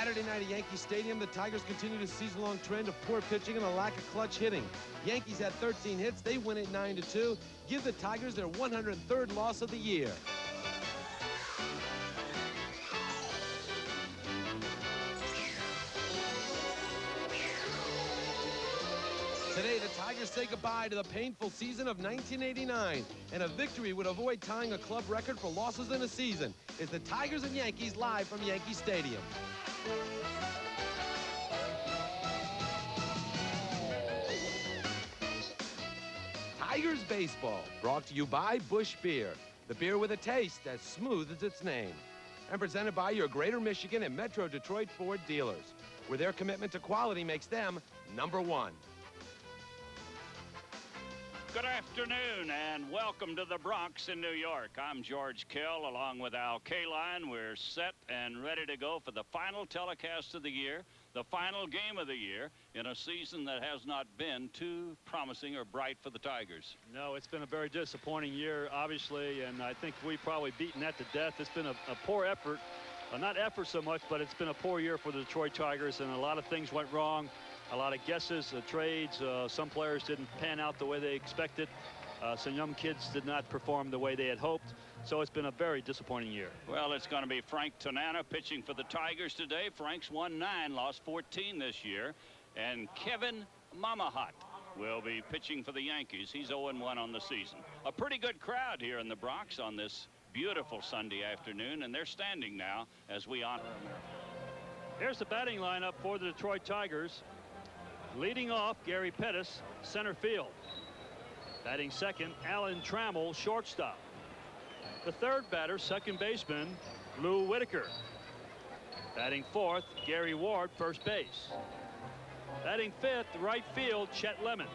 Saturday night at Yankee Stadium, the Tigers continue the season-long trend of poor pitching and a lack of clutch hitting. Yankees had 13 hits. They win it 9-2. Give the Tigers their 103rd loss of the year. Today, the Tigers say goodbye to the painful season of 1989, and a victory would avoid tying a club record for losses in a season. It's the Tigers and Yankees live from Yankee Stadium. Tigers Baseball, brought to you by Busch Beer, the beer with a taste as smooth as its name. And presented by your Greater Michigan and Metro Detroit Ford dealers, where their commitment to quality makes them #1. Good afternoon and welcome to the Bronx in New York. I'm George Kell along with Al Kaline. We're set and ready to go for the final telecast of the year, the final game of the year in a season that has not been too promising or bright for the Tigers. No, it's been a very disappointing year, obviously, and I think we've probably beaten that to death. It's been a poor effort. Not effort so much, but it's been a poor year for the Detroit Tigers, and a lot of things went wrong. A lot of guesses, trades. Some players didn't pan out the way they expected. Some young kids did not perform the way they had hoped. So it's been a very disappointing year. Well, it's going to be Frank Tanana pitching for the Tigers today. Frank's won 9, lost 14 this year. And Kevin Mamahat will be pitching for the Yankees. He's 0-1 on the season. A pretty good crowd here in the Bronx on this beautiful Sunday afternoon, and they're standing now as we honor them. Here's the batting lineup for the Detroit Tigers. Leading off, Gary Pettis, center field. Batting second, Alan Trammell, shortstop. The third batter, second baseman, Lou Whitaker. Batting fourth, Gary Ward, first base. Batting fifth, right field, Chet Lemon.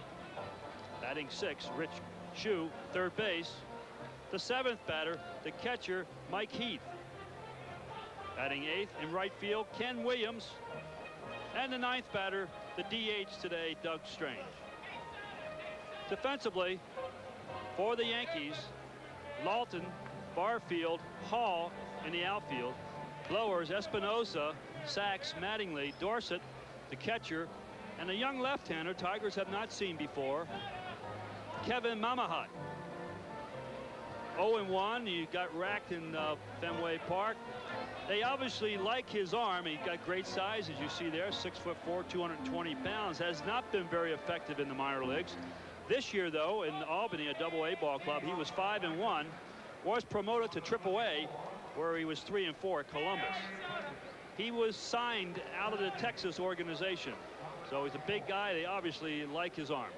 Batting sixth, Rich Shue, third base. The seventh batter, the catcher, Mike Heath. Batting eighth in right field, Ken Williams. And the ninth batter, the DH today, Doug Strange. Defensively, for the Yankees, Lawton, Barfield, Hall in the outfield. Blowers, Espinosa, Sachs, Mattingly, Dorsett, the catcher, and a young left-hander Tigers have not seen before, Kevin Mamahat. 0-1, he got racked in Fenway Park. They obviously like his arm. He's got great size, as you see there, 6'4", 220 pounds. Has not been very effective in the minor leagues. This year, though, in Albany, a Double-A ball club, he was 5-1. Was promoted to Triple-A, where he was 3-4 at Columbus. He was signed out of the Texas organization. So he's a big guy. They obviously like his arm.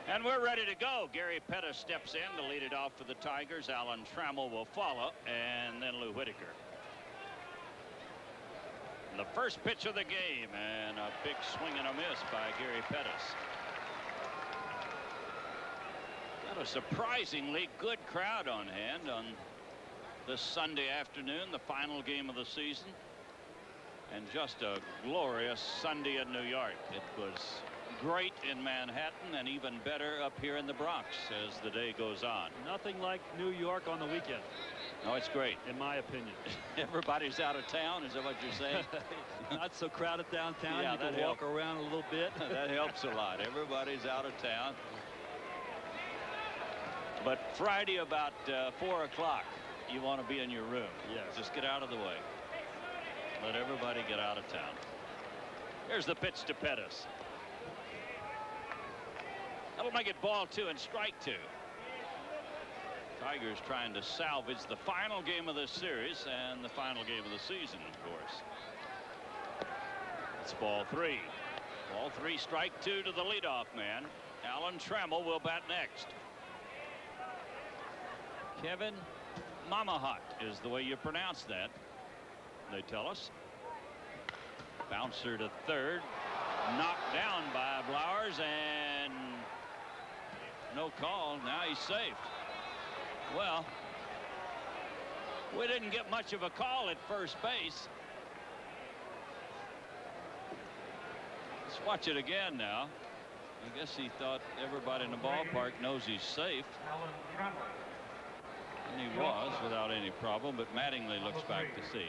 And we're ready to go. Gary Pettis steps in to lead it off for the Tigers. Alan Trammell will follow, and then Lou Whitaker. The first pitch of the game, and a big swing and a miss by Gary Pettis. Got a surprisingly good crowd on hand on this Sunday afternoon, the final game of the season. And just a glorious Sunday in New York. It was great in Manhattan and even better up here in the Bronx as the day goes on. Nothing like New York on the weekend. No, it's great. In my opinion. Everybody's out of town, is that what you're saying? Not so crowded downtown. Yeah, you can walk around a little bit. That helps a lot. Everybody's out of town. But Friday about 4 o'clock, you want to be in your room. Yes. Just get out of the way. Let everybody get out of town. Here's the pitch to Pettis. That'll make it ball 2 and strike 2. Tigers trying to salvage the final game of this series and the final game of the season, of course. It's ball 3. Ball 3, strike 2 to the leadoff man. Alan Trammell will bat next. Kevin Mamahat is the way you pronounce that, they tell us. Bouncer to third. Knocked down by Blowers, and no call. Now he's safe. Well, we didn't get much of a call at first base. Let's watch it again now. I guess he thought everybody in the ballpark knows he's safe. And he was without any problem, but Mattingly looks back to see.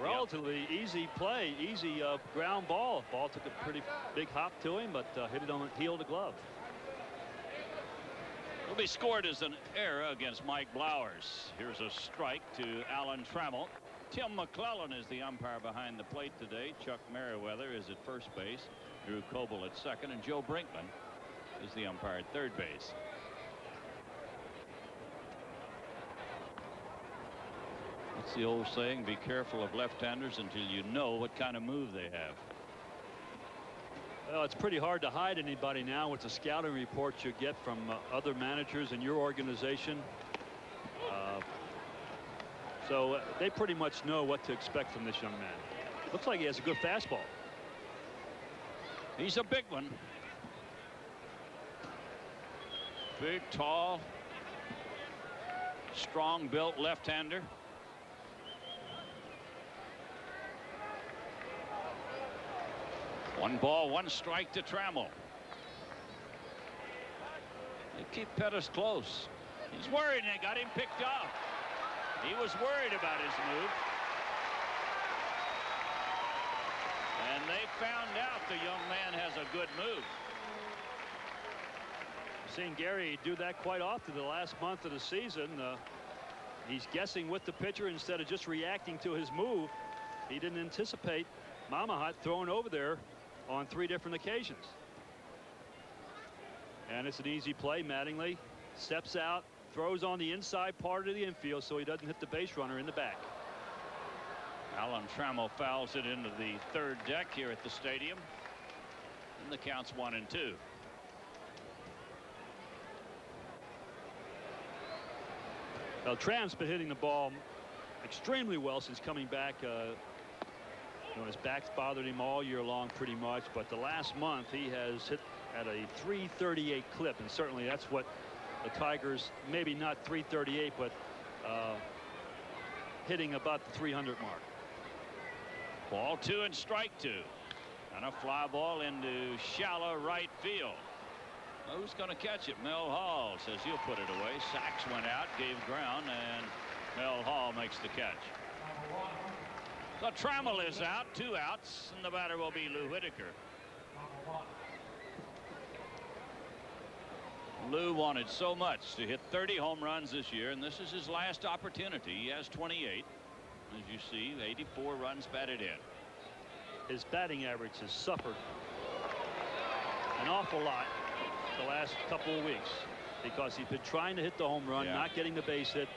relatively easy play, easy ground ball. Ball took a pretty big hop to him, but hit it on the heel of the glove. Will be scored as an error against Mike Blowers. Here's a strike to Alan Trammell. Tim McClellan is the umpire behind the plate today. Chuck Merriweather is at first base. Drew Coble at second, and Joe Brinkman is the umpire at third base. What's the old saying? Be careful of left-handers until you know what kind of move they have. Well, it's pretty hard to hide anybody now with the scouting reports you get from other managers in your organization. So they pretty much know what to expect from this young man. Looks like he has a good fastball. He's a big one. Big, tall, strong-built left-hander. One ball, one strike to Trammell. They keep Pettis close. He's worried, and they got him picked off. He was worried about his move. And they found out the young man has a good move. Seen Gary do that quite often the last month of the season. He's guessing with the pitcher instead of just reacting to his move. He didn't anticipate Mamahat throwing over there on 3 different occasions. And it's an easy play. Mattingly steps out, throws on the inside part of the infield so he doesn't hit the base runner in the back. Alan Trammell fouls it into the third deck here at the stadium, and the count's 1-2. Well, Tram's been hitting the ball extremely well since coming back. His back's bothered him all year long pretty much, but the last month he has hit at a .338 clip, and certainly that's what the Tigers, maybe not .338, but hitting about the 300 mark. Ball 2 and strike 2, and a fly ball into shallow right field. Who's going to catch it? Mel Hall says he'll put it away. Sachs went out, gave ground, and Mel Hall makes the catch. So Trammell is out, 2 outs, and the batter will be Lou Whitaker. Lou wanted so much to hit 30 home runs this year, and this is his last opportunity. He has 28. As you see, 84 runs batted in. His batting average has suffered an awful lot the last couple of weeks because he's been trying to hit the home run, not getting the base hit,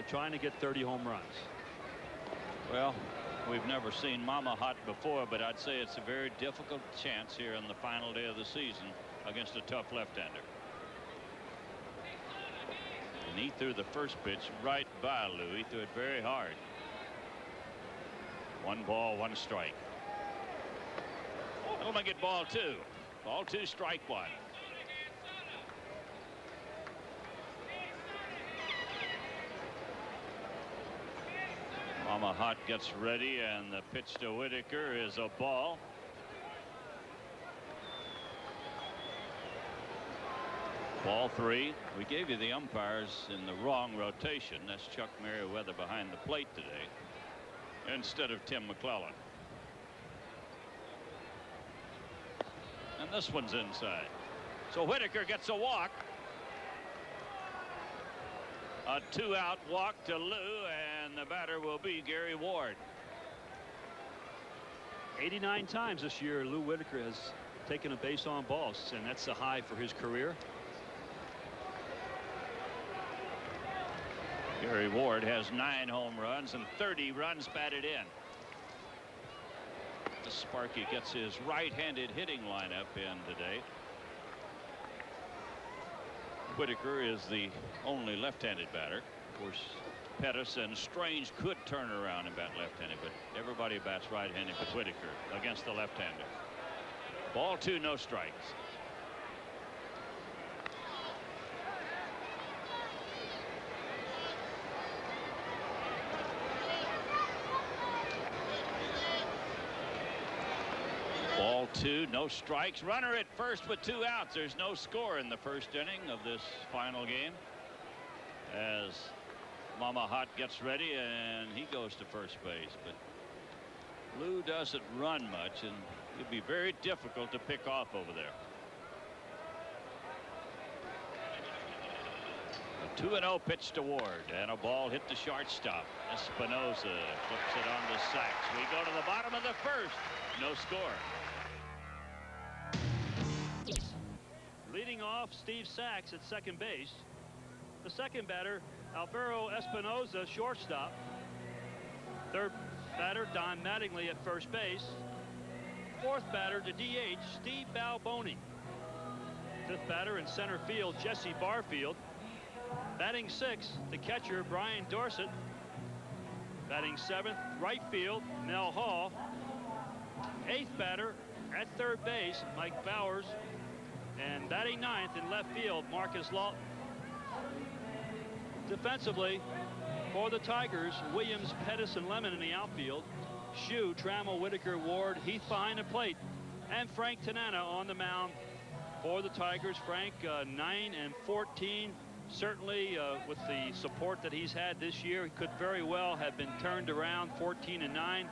trying to get 30 home runs. Well, we've never seen Mamahat before, but I'd say it's a very difficult chance here on the final day of the season against a tough left-hander. And he threw the first pitch right by Lou. He threw it very hard. 1 ball, 1 strike. That'll make it ball 2. Ball 2, strike 1. Mamahat gets ready, and the pitch to Whitaker is a ball. Ball 3. We gave you the umpires in the wrong rotation. That's Chuck Merriweather behind the plate today instead of Tim McClellan. And this one's inside. So Whitaker gets a walk. A 2-out walk to Lou, and the batter will be Gary Ward. 89 times this year Lou Whitaker has taken a base on balls, and that's a high for his career. Gary Ward has 9 home runs and 30 runs batted in. Sparky gets his right-handed hitting lineup in today. Whitaker is the only left-handed batter. Of course, Pettis and Strange could turn around and bat left-handed, but everybody bats right-handed but Whitaker against the left-hander. Ball 2, no strikes. Ball 2, no strikes. Runner at first with 2 outs. There's no score in the first inning of this final game, as Mama Hot gets ready and he goes to first base, but Lou doesn't run much and it'd be very difficult to pick off over there. A 2-0 pitch to Ward, and a ball hit the shortstop. Espinosa flips it on to Sachs. We go to the bottom of the first. No score. Leading off, Steve Sachs at second base. The second batter, Alvaro Espinosa, shortstop. Third batter, Don Mattingly at first base. Fourth batter, the DH, Steve Balboni. Fifth batter in center field, Jesse Barfield. Batting sixth, the catcher, Brian Dorsett. Batting seventh, right field, Mel Hall. Eighth batter at third base, Mike Bowers. And batting ninth in left field, Marcus Lawton. Defensively, for the Tigers, Williams, Pettis, and Lemon in the outfield. Shue, Trammell, Whitaker, Ward, Heath behind the plate. And Frank Tanana on the mound for the Tigers. Frank 9-14. Certainly with the support that he's had this year, he could very well have been turned around 14-9.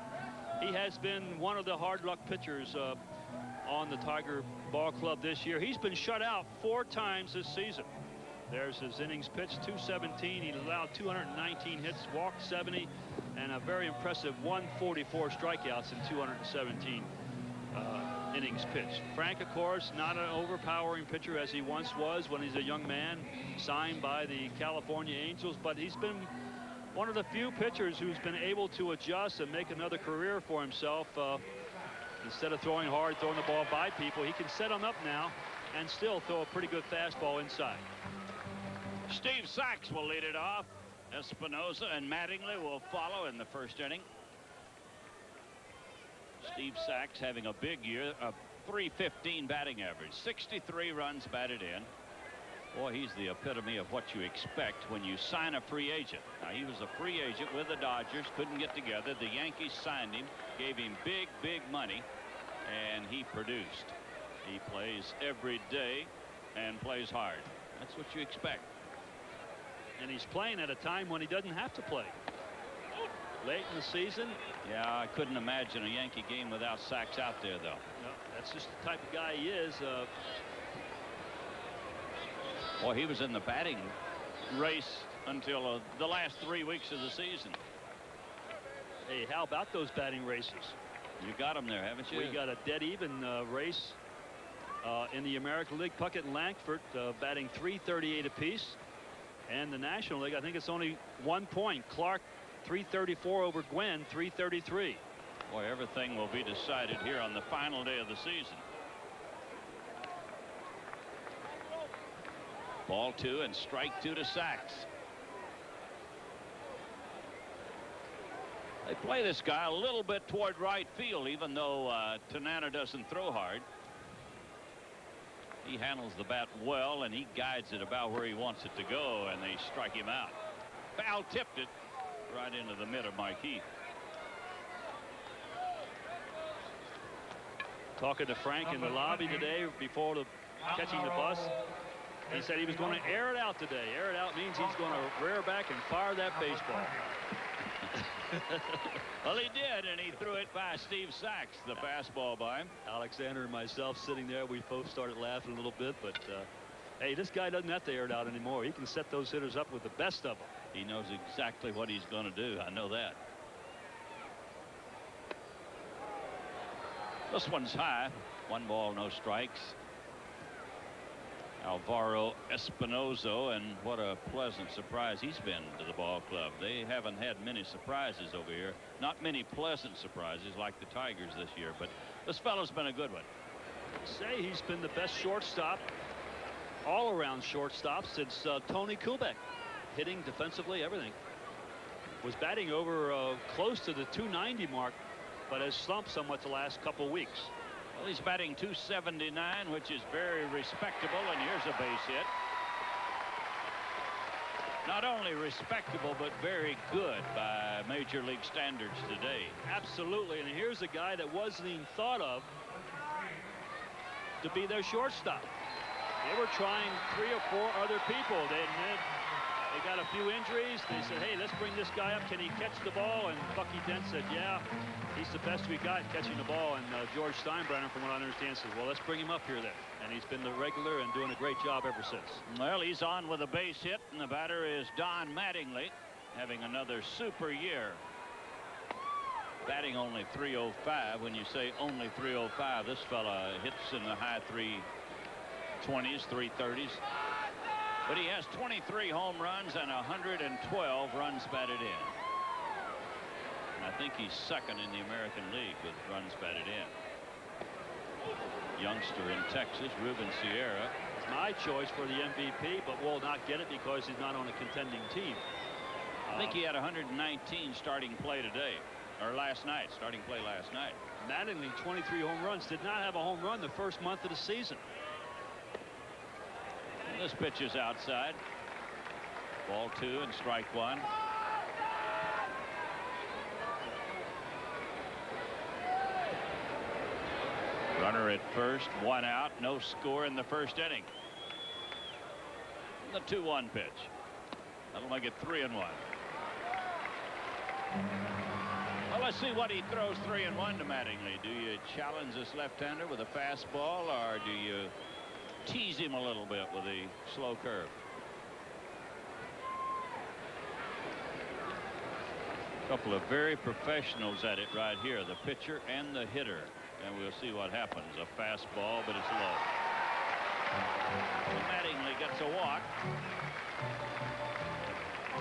He has been one of the hard luck pitchers on the Tiger ball club this year. He's been shut out 4 times this season. There's his innings pitched, 217. He allowed 219 hits, walked 70, and a very impressive 144 strikeouts in 217 innings pitched. Frank, of course, not an overpowering pitcher as he once was when he's a young man, signed by the California Angels, but he's been one of the few pitchers who's been able to adjust and make another career for himself. Instead of throwing hard, throwing the ball by people, he can set them up now and still throw a pretty good fastball inside. Steve Sachs will lead it off. Espinosa and Mattingly will follow in the first inning. Steve Sachs having a big year, a .315 batting average, 63 runs batted in. Boy, he's the epitome of what you expect when you sign a free agent. Now, he was a free agent with the Dodgers, couldn't get together. The Yankees signed him, gave him big money, and he produced. He plays every day and plays hard. That's what you expect. And he's playing at a time when he doesn't have to play. Late in the season. Yeah, I couldn't imagine a Yankee game without Sachs out there, though. No, that's just the type of guy he is. Well, he was in the batting race until the last 3 weeks of the season. Hey, how about those batting races? You got him there, haven't you? We got a dead even race in the American League. Puckett and Langford batting .338 apiece. And the National League, I think it's only 1 point. Clark .334 over Gwynn, .333. Boy, everything will be decided here on the final day of the season. Ball 2 and strike 2 to Sachs. They play this guy a little bit toward right field, even though Tanana doesn't throw hard. He handles the bat well, and he guides it about where he wants it to go, and they strike him out. Foul tipped it right into the mid of Mike Heath. Talking to Frank in the lobby today before catching the bus. He said he was going to air it out today. Air it out means he's going to rear back and fire that baseball. Well, he did, and he threw it by Steve Sachs, the fastball by him. Alexander and myself sitting there, we both started laughing a little bit, but hey, this guy doesn't have to air it out anymore. He can set those hitters up with the best of them. He knows exactly what he's going to do. I know that. This one's high. 1 ball, no strikes. Alvaro Espinosa, and what a pleasant surprise he's been to the ball club. They haven't had many surprises over here. Not many pleasant surprises like the Tigers this year, but this fellow's been a good one. Say he's been the best shortstop, all-around shortstop since Tony Kubek. Hitting, defensively, everything. Was batting over close to the .290 mark, but has slumped somewhat the last couple weeks. Well, he's batting .279, which is very respectable, and here's a base hit. Not only respectable, but very good by Major League standards today. Absolutely, and here's a guy that wasn't even thought of to be their shortstop. They were trying 3 or 4 other people. They got a few injuries. They said, hey, let's bring this guy up. Can he catch the ball? And Bucky Dent said, yeah, he's the best we got catching the ball. And George Steinbrenner, from what I understand, says, well, let's bring him up here then. And he's been the regular and doing a great job ever since. Well, he's on with a base hit, and the batter is Don Mattingly, having another super year. Batting only .305. When you say only .305, this fella hits in the high 320s, 330s. But he has 23 home runs and 112 runs batted in. And I think he's second in the American League with runs batted in. Youngster in Texas, Ruben Sierra. It's my choice for the MVP, but will not get it because he's not on a contending team. I think he had 119 starting play today, or last night, starting play last night. Mattingly, 23 home runs, did not have a home run the first month of the season. This pitch is outside. Ball 2 and strike 1. Runner at first, 1 out, no score in the first inning. The 2-1 pitch. That'll make it 3-1. Well, let's see what he throws 3-1 to Mattingly. Do you challenge this left-hander with a fastball, or do you tease him a little bit with a slow curve? A couple of very professionals at it right here, the pitcher and the hitter, and we'll see what happens. A fastball, but it's low. Mattingly gets a walk.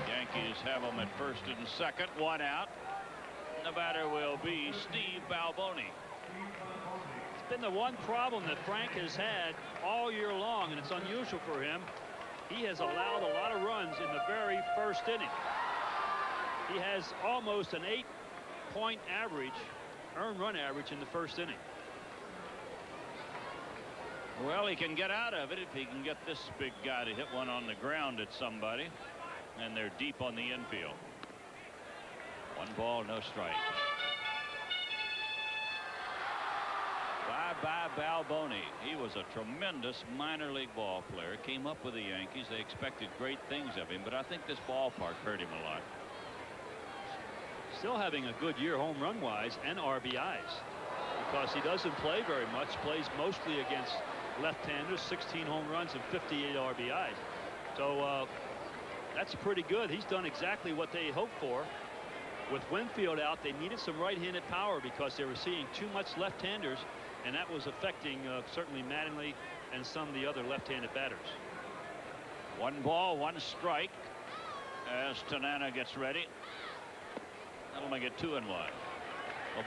Yankees have him at first and second, 1 out. The batter will be Steve Balboni. Been the one problem that Frank has had all year long, and it's unusual for him. He has allowed a lot of runs in the very first inning. He has almost an 8-point average, earned run average, in the first inning. Well, he can get out of it if he can get this big guy to hit one on the ground at somebody, and they're deep on the infield. 1 ball, no strike. Bye Balboni. He was a tremendous minor league ball player. Came up with the Yankees. They expected great things of him, but I think this ballpark hurt him a lot. Still having a good year home run wise and RBIs, because he doesn't play very much, plays mostly against left-handers, 16 home runs and 58 RBIs. So that's pretty good. He's done exactly what they hoped for. With Winfield out, they needed some right-handed power because they were seeing too much left-handers, and that was affecting certainly Mattingly and some of the other left-handed batters. 1 ball, 1 strike as Tanana gets ready. That'll make it 2-1. Well,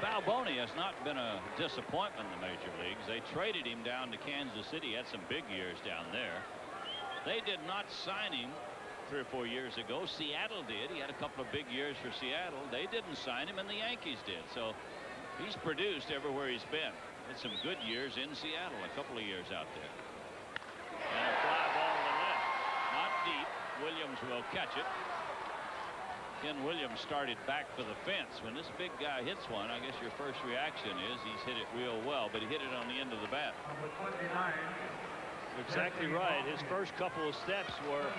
Balboni has not been a disappointment in the major leagues. They traded him down to Kansas City. He had some big years down there. They did not sign him 3 or 4 years ago. Seattle did. He had a couple of big years for Seattle. They didn't sign him, and the Yankees did. So he's produced everywhere he's been. Had some good years in Seattle, a couple of years out there. And a fly ball to left. Not deep. Williams will catch it. Ken Williams started back for the fence. When this big guy hits one, I guess your first reaction is he's hit it real well, but he hit it on the end of the bat. Exactly right. His first couple of steps were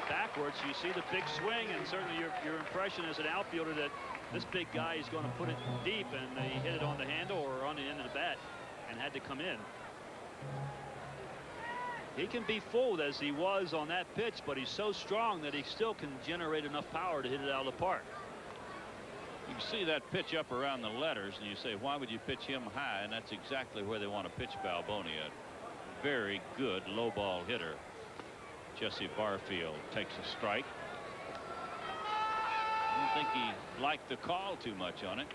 backwards. You see the big swing, and certainly your impression as an outfielder that this big guy is going to put it deep, and he hit it on the handle or on the end of the bat and had to come in. He can be fooled as he was on that pitch, but he's so strong that he still can generate enough power to hit it out of the park. You can see that pitch up around the letters, and you say, why would you pitch him high? And that's exactly where they want to pitch Balboni. A very good low ball hitter. Jesse Barfield takes a strike. I don't think he liked the call too much on it.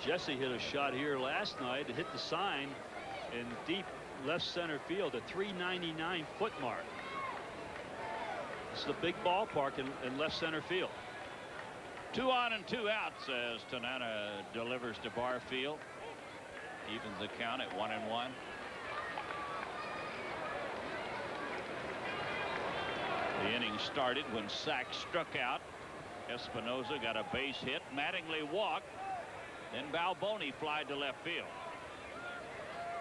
Jesse hit a shot here last night to hit the sign in deep left center field, a 399 foot mark. It's the big ballpark in left center field. 2 on and 2 outs as Tanana delivers to Barfield. Evens the count at 1-1. The inning started when Sachs struck out. Espinosa got a base hit. Mattingly walked. Then Balboni flied to left field.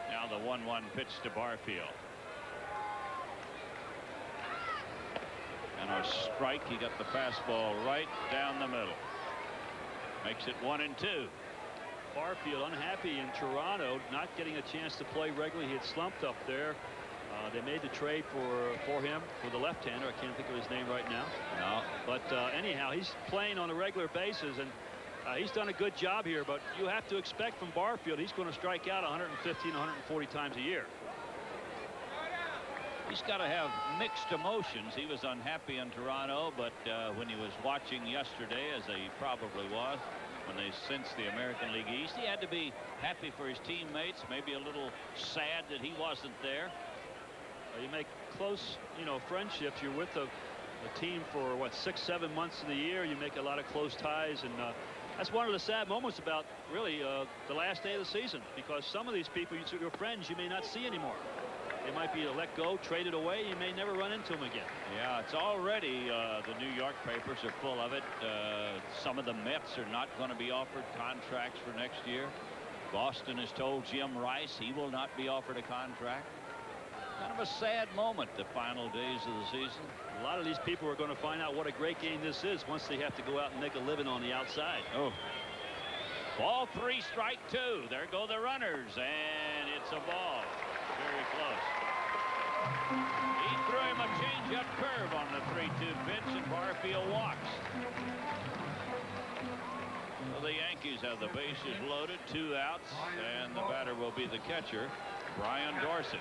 Now the 1-1 pitch to Barfield. And a strike. He got the fastball right down the middle. Makes it 1-2. Barfield unhappy in Toronto, not getting a chance to play regularly. He had slumped up there. They made the trade for him for the left-hander. I can't think of his name right now. No. But anyhow, he's playing on a regular basis, and he's done a good job here. But you have to expect from Barfield, he's going to strike out 115, 140 times a year. He's got to have mixed emotions. He was unhappy in Toronto, but when he was watching yesterday, as he probably was, when they cinched the American League East, he had to be happy for his teammates, maybe a little sad that he wasn't there. You make close, friendships. You're with a team for what, 6-7 months of the year. You make a lot of close ties, and that's one of the sad moments about really the last day of the season, because some of these people, your friends, you may not see anymore. They might be let go, traded away. You may never run into them again. Yeah, it's already the New York papers are full of it. Some of the Mets are not going to be offered contracts for next year. Boston has told Jim Rice he will not be offered a contract. Kind of a sad moment, the final days of the season. A lot of these people are going to find out what a great game this is once they have to go out and make a living on the outside. Oh. Ball 3, strike 2. There go the runners, and it's a ball. Very close. He threw him a change-up curve on the 3-2 pitch, and Barfield walks. Well, the Yankees have the bases loaded, 2 outs, and the batter will be the catcher, Brian Dorsett.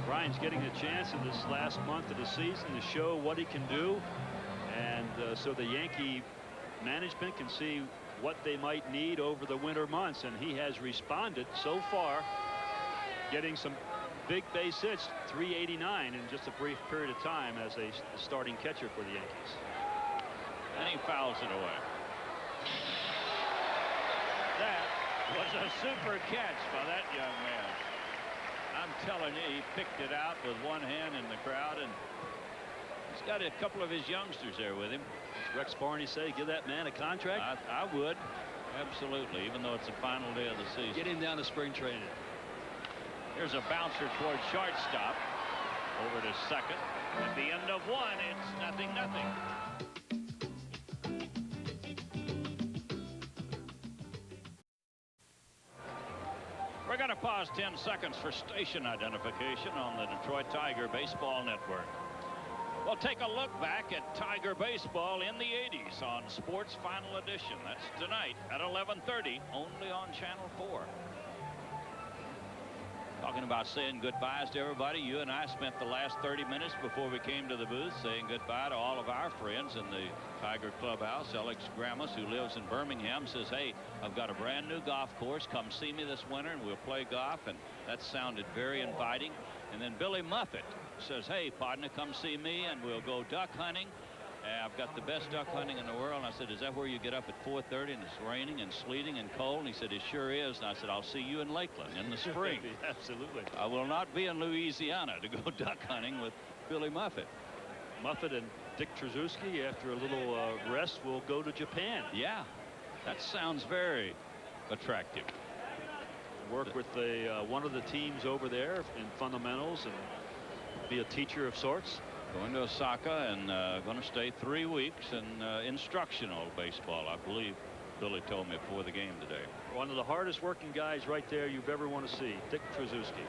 Brian's getting a chance in this last month of the season to show what he can do, and so the Yankee management can see what they might need over the winter months, and he has responded so far, getting some big base hits, 389 in just a brief period of time as a starting catcher for the Yankees. And he fouls it away. That was a super catch by that young man. I'm telling you, he picked it out with one hand in the crowd, and he's got a couple of his youngsters there with him. Does Rex Barney say give that man a contract? I would. Absolutely, even though it's the final day of the season. Get him down to spring training. Here's a bouncer towards shortstop. Over to second. At the end of 1, it's 0-0. We're going to pause 10 seconds for station identification on the Detroit Tiger Baseball Network. We'll take a look back at Tiger Baseball in the 80s on Sports Final Edition. That's tonight at 11:30, only on Channel 4. Talking about saying goodbyes to everybody. You and I spent the last 30 minutes before we came to the booth saying goodbye to all of our friends in the Tiger Clubhouse. Alex Grammas, who lives in Birmingham, says, hey, I've got a brand new golf course. Come see me this winter and we'll play golf. And that sounded very inviting. And then Billy Muffett says, hey, partner, come see me and we'll go duck hunting. I've got the best duck hunting in the world. And I said, is that where you get up at 4:30 and it's raining and sleeting and cold? And he said, it sure is. And I said, I'll see you in Lakeland in the spring. Absolutely. I will not be in Louisiana to go duck hunting with Billy Muffett. Muffett and Dick Tracewski, after a little rest, will go to Japan. Yeah, that sounds very attractive. Work with one of the teams over there in fundamentals and be a teacher of sorts. Going to Osaka and going to stay 3 weeks in instructional baseball, I believe Billy told me before the game today. One of the hardest working guys right there you've ever want to see, Dick Tracewski.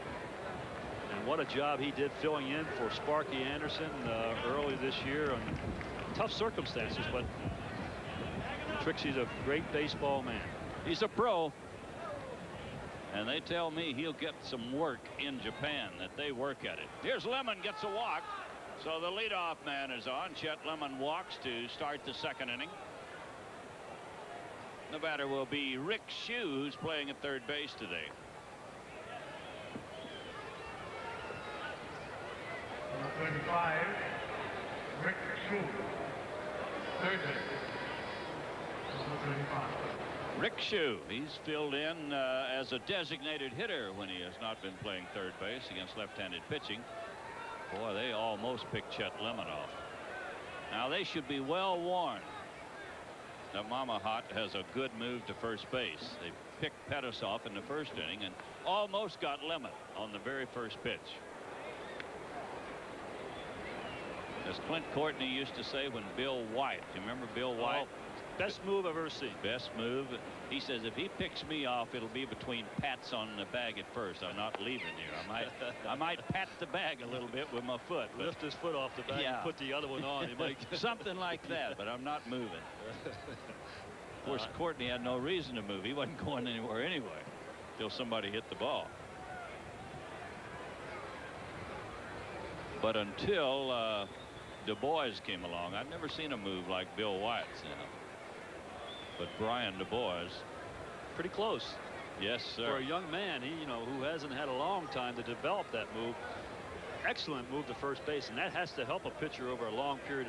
And what a job he did filling in for Sparky Anderson early this year on tough circumstances, but Trixie's a great baseball man. He's a pro. And they tell me he'll get some work in Japan, that they work at it. Here's Lemon, gets a walk. So the leadoff man is on. Chet Lemon walks to start the second inning. The batter will be Rick Shue, who's playing at third base today. Number 25, Rick Shue, third base. Number 25. Rick Shue, he's filled in as a designated hitter when he has not been playing third base against left-handed pitching. Boy, they almost picked Chet Lemon off. Now they should be well warned that Mama Hot has a good move to first base. They picked Pettis off in the first inning and almost got Lemon on the very first pitch. As Clint Courtney used to say when Bill White, you remember Bill White? Best move I've ever seen. Best move. He says if he picks me off, it'll be between pats on the bag at first. I'm not leaving here. I might pat the bag a little bit with my foot. But Lift his foot off the bag and put the other one on. He might something like that, but I'm not moving. Of course, Courtney had no reason to move. He wasn't going anywhere anyway till somebody hit the ball. But until Du Bois came along, I'd never seen a move like Bill White's. But Brian Du Bois, pretty close. Yes, sir. For a young man, who hasn't had a long time to develop that move. Excellent move to first base, and that has to help a pitcher over a long period,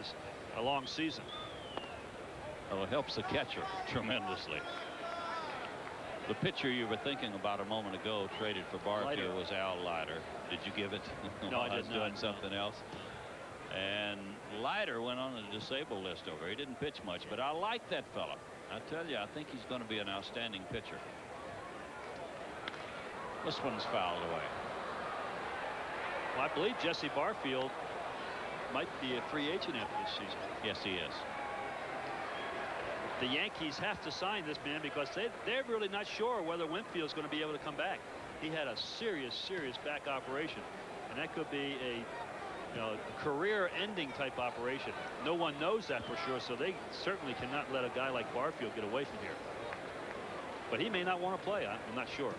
a long season. Well, it helps the catcher tremendously. The pitcher you were thinking about a moment ago traded for Barfield was Al Leiter. Did you give it? No, I was did doing not. something else. And Leiter went on the disabled list over. He didn't pitch much, but I like that fella. I tell you, I think he's going to be an outstanding pitcher. This one's fouled away. Well, I believe Jesse Barfield might be a free agent after this season. Yes, he is. The Yankees have to sign this man because they're really not sure whether Winfield's going to be able to come back. He had a serious back operation, and that could be a career-ending type operation. No one knows that for sure, so they certainly cannot let a guy like Barfield get away from here. But he may not want to play. I'm not sure.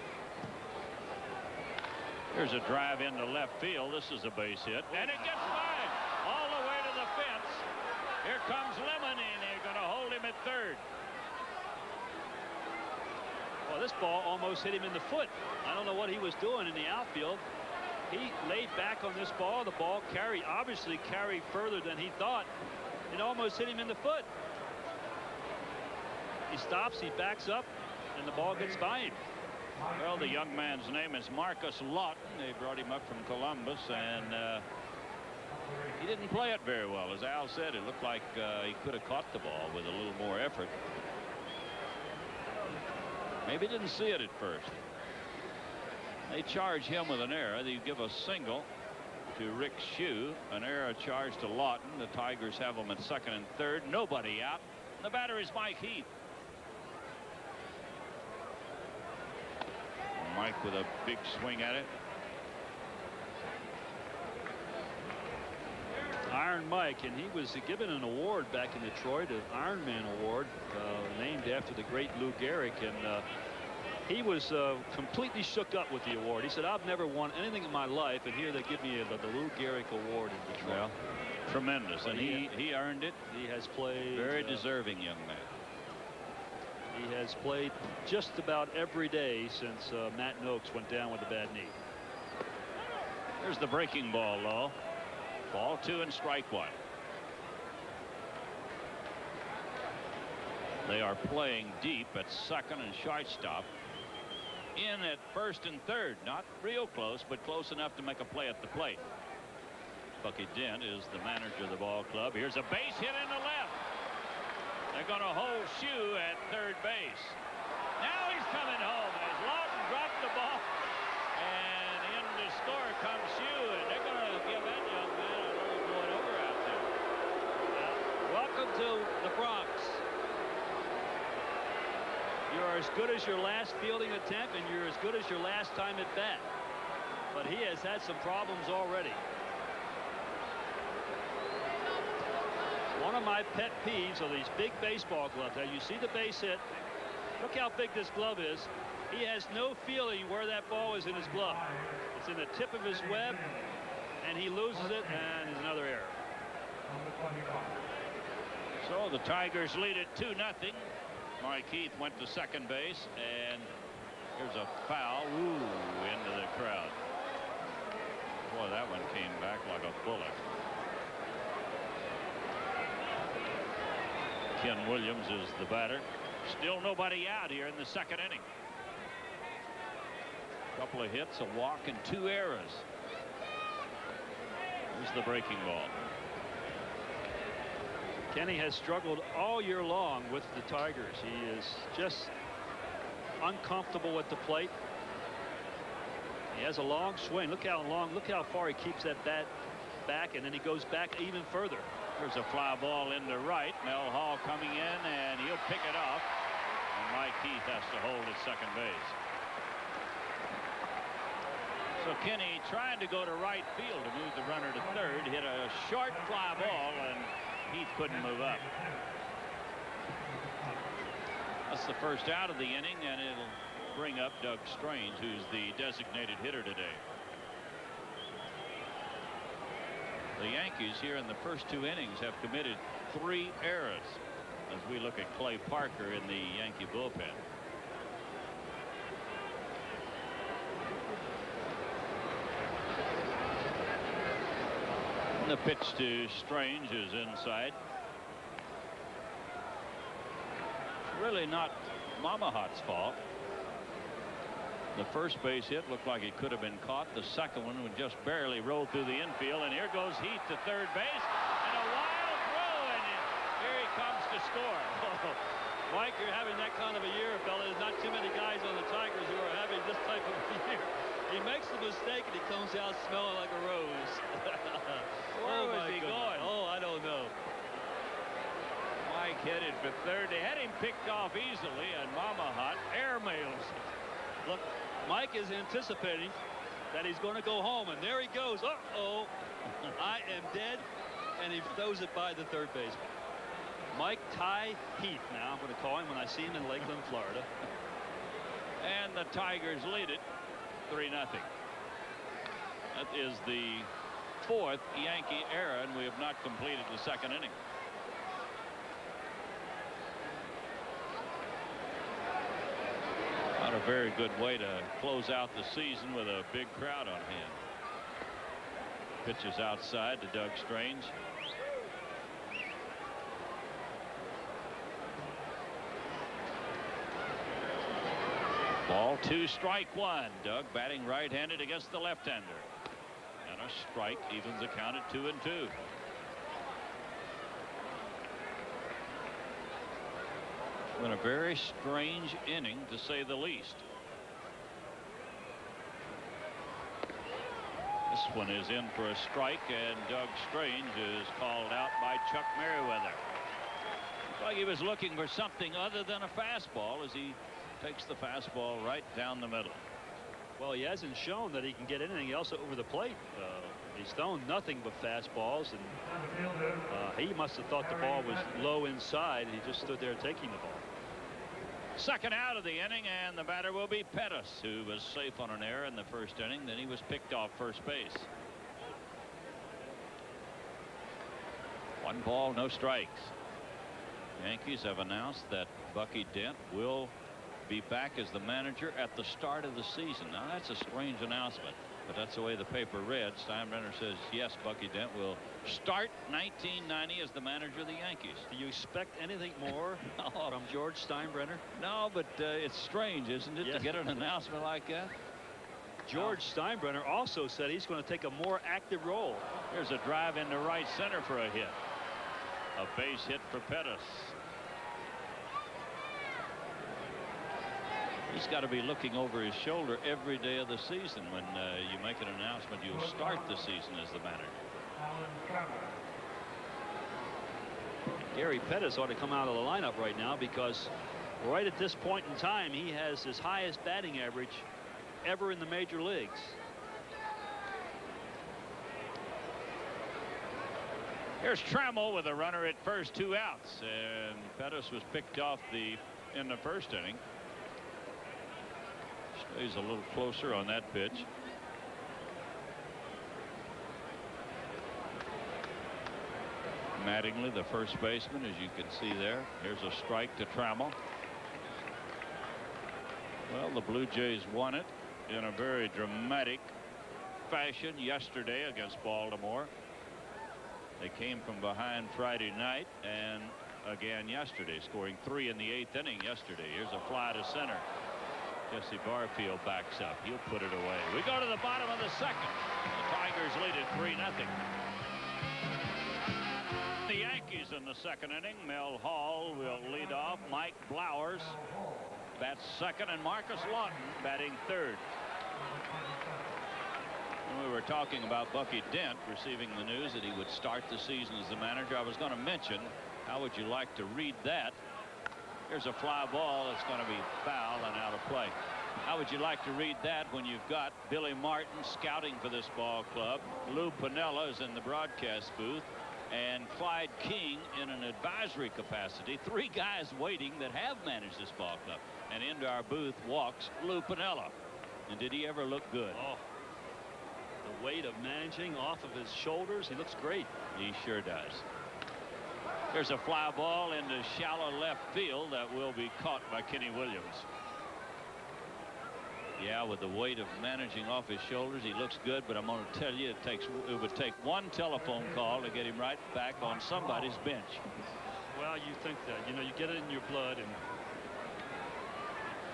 Here's a drive into left field. This is a base hit, and it gets by all the way to the fence. Here comes Lemon, and they're going to hold him at third. Well, this ball almost hit him in the foot. I don't know what he was doing in the outfield. He laid back on this ball. The ball obviously carried further than he thought. It almost hit him in the foot. He stops, he backs up, and the ball gets by him. Well, the young man's name is Marcus Lawton. They brought him up from Columbus, and he didn't play it very well. As Al said, it looked like he could have caught the ball with a little more effort. Maybe didn't see it at first. They charge him with an error. They give a single to Rick Shue. An error charged to Lawton. The Tigers have him at second and third. Nobody out. The batter is Mike Heath. Mike with a big swing at it. Iron Mike, and he was given an award back in Detroit, an Iron Man Award, named after the great Lou Gehrig, and he was completely shook up with the award. He said, I've never won anything in my life, and here they give me the Lou Gehrig Award in Detroit. Well, tremendous, and he earned it. He has played. Very deserving young man. He has played just about every day since Matt Noakes went down with a bad knee. There's the breaking ball, low. Ball 2 and strike 1. They are playing deep at second and shortstop. In at first and third. Not real close, but close enough to make a play at the plate. Bucky Dent is the manager of the ball club. Here's a base hit in the left. They're going to hold Shue at third base. Now he's coming home as Lawton dropped the ball. And in to score comes Shue, and they're going to give that young man a little going over out there. Welcome to the Bronx. You're as good as your last fielding attempt, and you're as good as your last time at bat. But he has had some problems already. One of my pet peeves are these big baseball gloves. Now you see the base hit. Look how big this glove is. He has no feeling where that ball is in his glove. It's in the tip of his web, and he loses it, and there's another error. So the Tigers lead it 2-0. Mike Heath went to second base, and here's a foul. Ooh, into the crowd. Boy, that one came back like a bullet. Ken Williams is the batter. Still nobody out here in the second inning. Couple of hits, a walk, and 2 errors. Here's the breaking ball. Kenny has struggled all year long with the Tigers. He is just uncomfortable at the plate. He has a long swing. Look how far he keeps that bat back, and then he goes back even further. There's a fly ball into right. Mel Hall coming in, and he'll pick it up. And Mike Heath has to hold at second base. So Kinney trying to go to right field to move the runner to third. Hit a short fly ball, and Heath couldn't move up. That's the first out of the inning, and it'll bring up Doug Strange, who's the designated hitter today. The Yankees here in the first 2 innings have committed 3 errors as we look at Clay Parker in the Yankee bullpen. And the pitch to Strange is inside. Really not Mamahat's fault. The first base hit looked like it could have been caught. The second one would just barely roll through the infield, and here goes Heath to third base, and a wild throw, and here he comes to score. Mike, you're having that kind of a year, fella. There's not too many guys on the Tigers who are having this type of a year. He makes the mistake, and he comes out smelling like a rose. Where was he going? Oh, I don't know. Mike headed for third. They had him picked off easily, and Mamahat airmails it. Look, Mike is anticipating that he's going to go home, and there he goes. Uh-oh, I am dead, and he throws it by the third baseman. Mike Ty Heath, now I'm going to call him when I see him in Lakeland, Florida. And the Tigers lead it 3-0. That is the 4th Yankee error, and we have not completed the second inning. Not a very good way to close out the season with a big crowd on hand. Pitches outside to Doug Strange. Ball 2, strike 1. Doug batting right-handed against the left-hander. And a strike evens the count at 2-2. Been a very strange inning, to say the least. This one is in for a strike, and Doug Strange is called out by Chuck Merriweather. Looks like he was looking for something other than a fastball as he takes the fastball right down the middle. Well, he hasn't shown that he can get anything else over the plate. He's thrown nothing but fastballs, and he must have thought the ball was low inside. He just stood there taking the ball. Second out of the inning, and the batter will be Pettis, who was safe on an error in the first inning. Then he was picked off first base. 1 ball, no strikes. Yankees have announced that Bucky Dent will be back as the manager at the start of the season. Now, that's a strange announcement, but that's the way the paper read. Steinbrenner says, yes, Bucky Dent will start 1990 as the manager of the Yankees. Do you expect anything more from George Steinbrenner? No, but it's strange, isn't it, Yes. to get an announcement like that? George Steinbrenner also said he's going to take a more active role. Here's a drive into right center for a hit. A base hit for Pettis. He's got to be looking over his shoulder every day of the season when you make an announcement you'll start the season as the manager. Gary Pettis ought to come out of the lineup right now, because right at this point in time he has his highest batting average ever in the major leagues. Here's Trammell with a runner at first, 2 outs, and Pettis was picked off in the first inning. Stays a little closer on that pitch. Mattingly, the first baseman, as you can see there. Here's a strike to Trammell. Well, the Blue Jays won it in a very dramatic fashion yesterday against Baltimore. They came from behind Friday night and again yesterday, scoring 3 in the 8th inning yesterday. Here's a fly to center. Jesse Barfield backs up. He'll put it away. We go to the bottom of the second. The Tigers lead it 3-0. The Yankees in the second inning. Mel Hall will lead off. Mike Blowers bats second, and Marcus Lawton batting third. When we were talking about Bucky Dent receiving the news that he would start the season as the manager, I was going to mention, how would you like to read that? Here's a fly ball that's going to be foul and out of play. How would you like to read that when you've got Billy Martin scouting for this ball club, Lou Piniella is in the broadcast booth, and Clyde King in an advisory capacity? 3 guys waiting that have managed this ball club. And into our booth walks Lou Piniella. And did he ever look good? Oh, the weight of managing off of his shoulders. He looks great. He sure does. There's a fly ball into shallow left field that will be caught by Kenny Williams. Yeah, with the weight of managing off his shoulders, he looks good, but I'm going to tell you, it would take one telephone call to get him right back on somebody's bench. Well, you think that, you know, you get it in your blood, and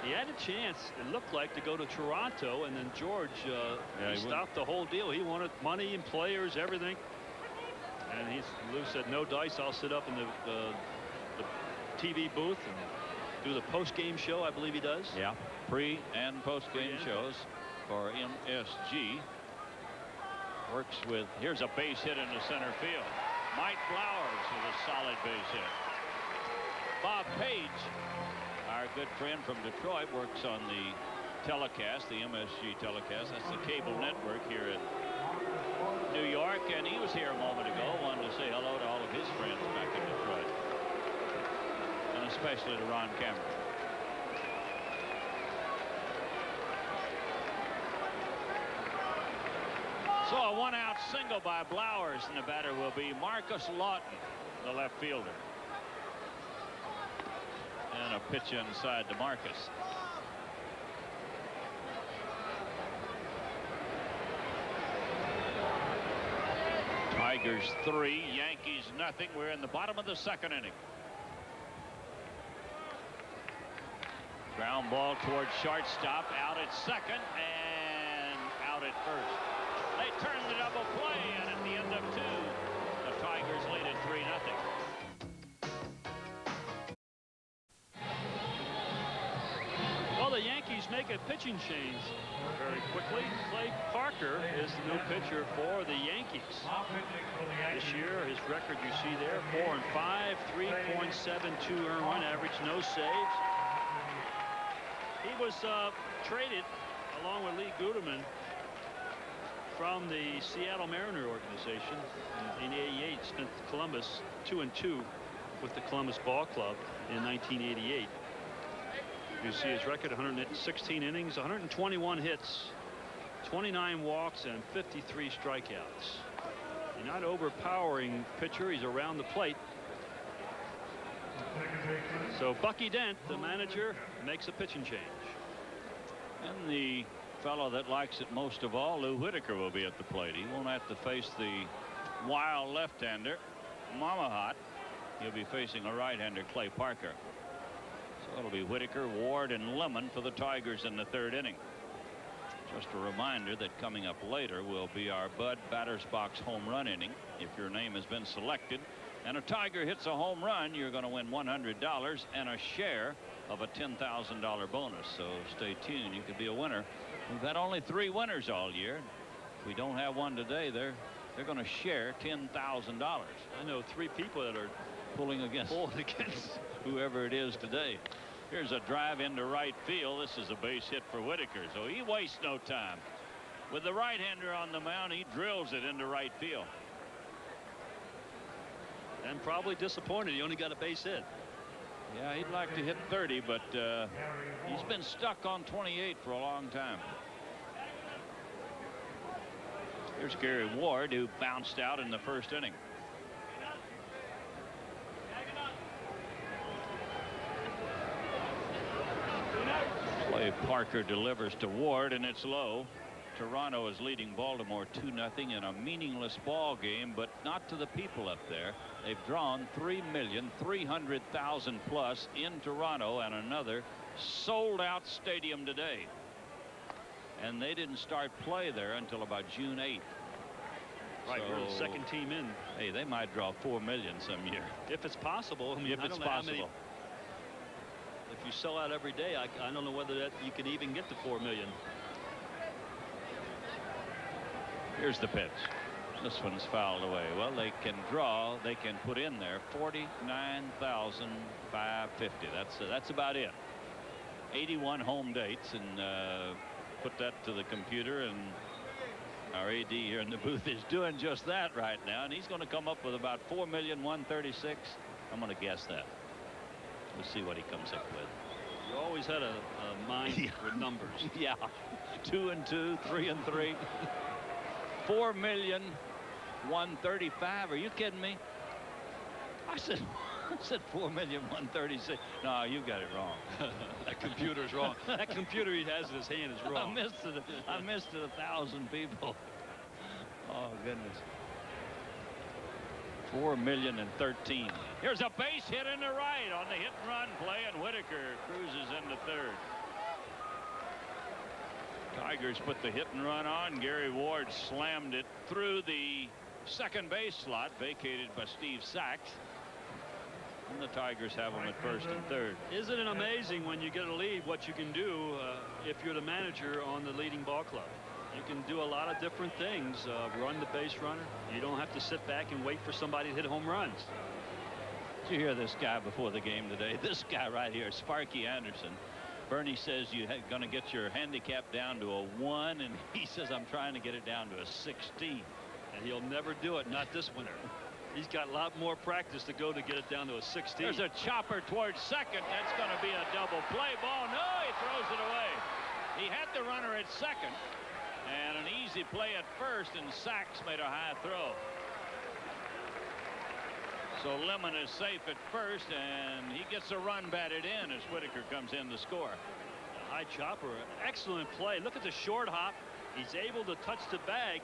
he had a chance, it looked like, to go to Toronto, and then George he stopped the whole deal. He wanted money and players, everything. And Lou said, no dice, I'll sit up in the TV booth and do the post-game show, I believe he does. Yeah, pre- and post-game shows for MSG. Works with, here's a base hit into center field. Mike Flowers with a solid base hit. Bob Page, our good friend from Detroit, works on the telecast, the MSG telecast. That's the cable network here in New York, and he was here a moment ago. Wanted to say hello to all of his friends back in Detroit, and especially to Ron Cameron. So a one-out single by Blowers, and the batter will be Marcus Lawton, the left fielder. And a pitch inside to Marcus. Tigers 3, Yankees nothing. We're in the bottom of the 2nd inning. Ground ball towards shortstop, out at 2nd and out at 1st. They turn the double play, and at the end of 2, the Tigers lead at 3-0. Well, the Yankees make a pitching change very quickly. Clay Parker is the new pitcher for the Yankees. This year, his record you see there, 4-5, 3.72 earned run average, no saves. He was traded along with Lee Guterman from the Seattle Mariner organization in 1988. Spent Columbus 2-2 with the Columbus Ball Club in 1988. You see his record: 116 innings, 121 hits, 29 walks, and 53 strikeouts. A not overpowering pitcher. He's around the plate. So Bucky Dent, the manager, makes a pitching change. And the fellow that likes it most of all, Lou Whitaker, will be at the plate. He won't have to face the wild left-hander, Mamahat. He'll be facing a right-hander, Clay Parker. So it'll be Whitaker, Ward, and Lemon for the Tigers in the 3rd inning. Just a reminder that coming up later will be our Bud Batter's Box home run inning. If your name has been selected and a Tiger hits a home run, you're going to win $100 and a share of a $10,000 bonus. So stay tuned. You could be a winner. We've had only 3 winners all year. If we don't have one today, they're going to share $10,000. I know 3 people that are pulling against whoever it is today. Here's a drive into right field. This is a base hit for Whitaker, so he wastes no time. With the right-hander on the mound, he drills it into right field. And probably disappointed he only got a base hit. Yeah, he'd like to hit 30, but he's been stuck on 28 for a long time. Here's Gary Ward, who bounced out in the 1st inning. Clay Parker delivers to Ward, and it's low. Toronto is leading Baltimore 2-0 in a meaningless ball game, but not to the people up there. They've drawn 3,300,000 plus in Toronto, and another sold-out stadium today. And they didn't start play there until about June 8th. Right, so, we're the 2nd team in. Hey, they might draw 4 million some year. If it's possible. I mean, if it's possible. If you sell out every day, I don't know whether that you can even get to 4 million. Here's the pitch. This one's fouled away. Well, they can draw. They can put in there 49,550. That's about it. 81 home dates, and put that to the computer, and our AD here in the booth is doing just that right now, and he's going to come up with about 4,136,000. I'm going to guess that. We'll see what he comes up with. You always had a mind with numbers. Yeah, 2 and 2, 3 and 3. 4,135,000. Are you kidding me? I said 4,136,000. No, you got it wrong. That computer's wrong. That computer he has in his hand is wrong. I missed it 1,000 people. Oh goodness. 4,013,000. Here's a base hit in the right on the hit and run play, and Whitaker cruises into third. Tigers put the hit and run on. Gary Ward slammed it through the second base slot, vacated by Steve Sachs. And the Tigers have them at first and third. Isn't it amazing when you get a lead what you can do if you're the manager on the leading ball club? You can do a lot of different things. Run the base runner. You don't have to sit back and wait for somebody to hit home runs. Did you hear this guy before the game today? This guy right here, Sparky Anderson. Bernie says you're going to get your handicap down to a 1, and he says I'm trying to get it down to a 16. And he'll never do it, not this winter. He's got a lot more practice to go to get it down to a 16. There's a chopper towards second. That's going to be a double play ball. No, he throws it away. He had the runner at second, and an easy play at first, and Sachs made a high throw. So Lemon is safe at first, and he gets a run batted in as Whitaker comes in to score. High chopper, excellent play. Look at the short hop. He's able to touch the bag,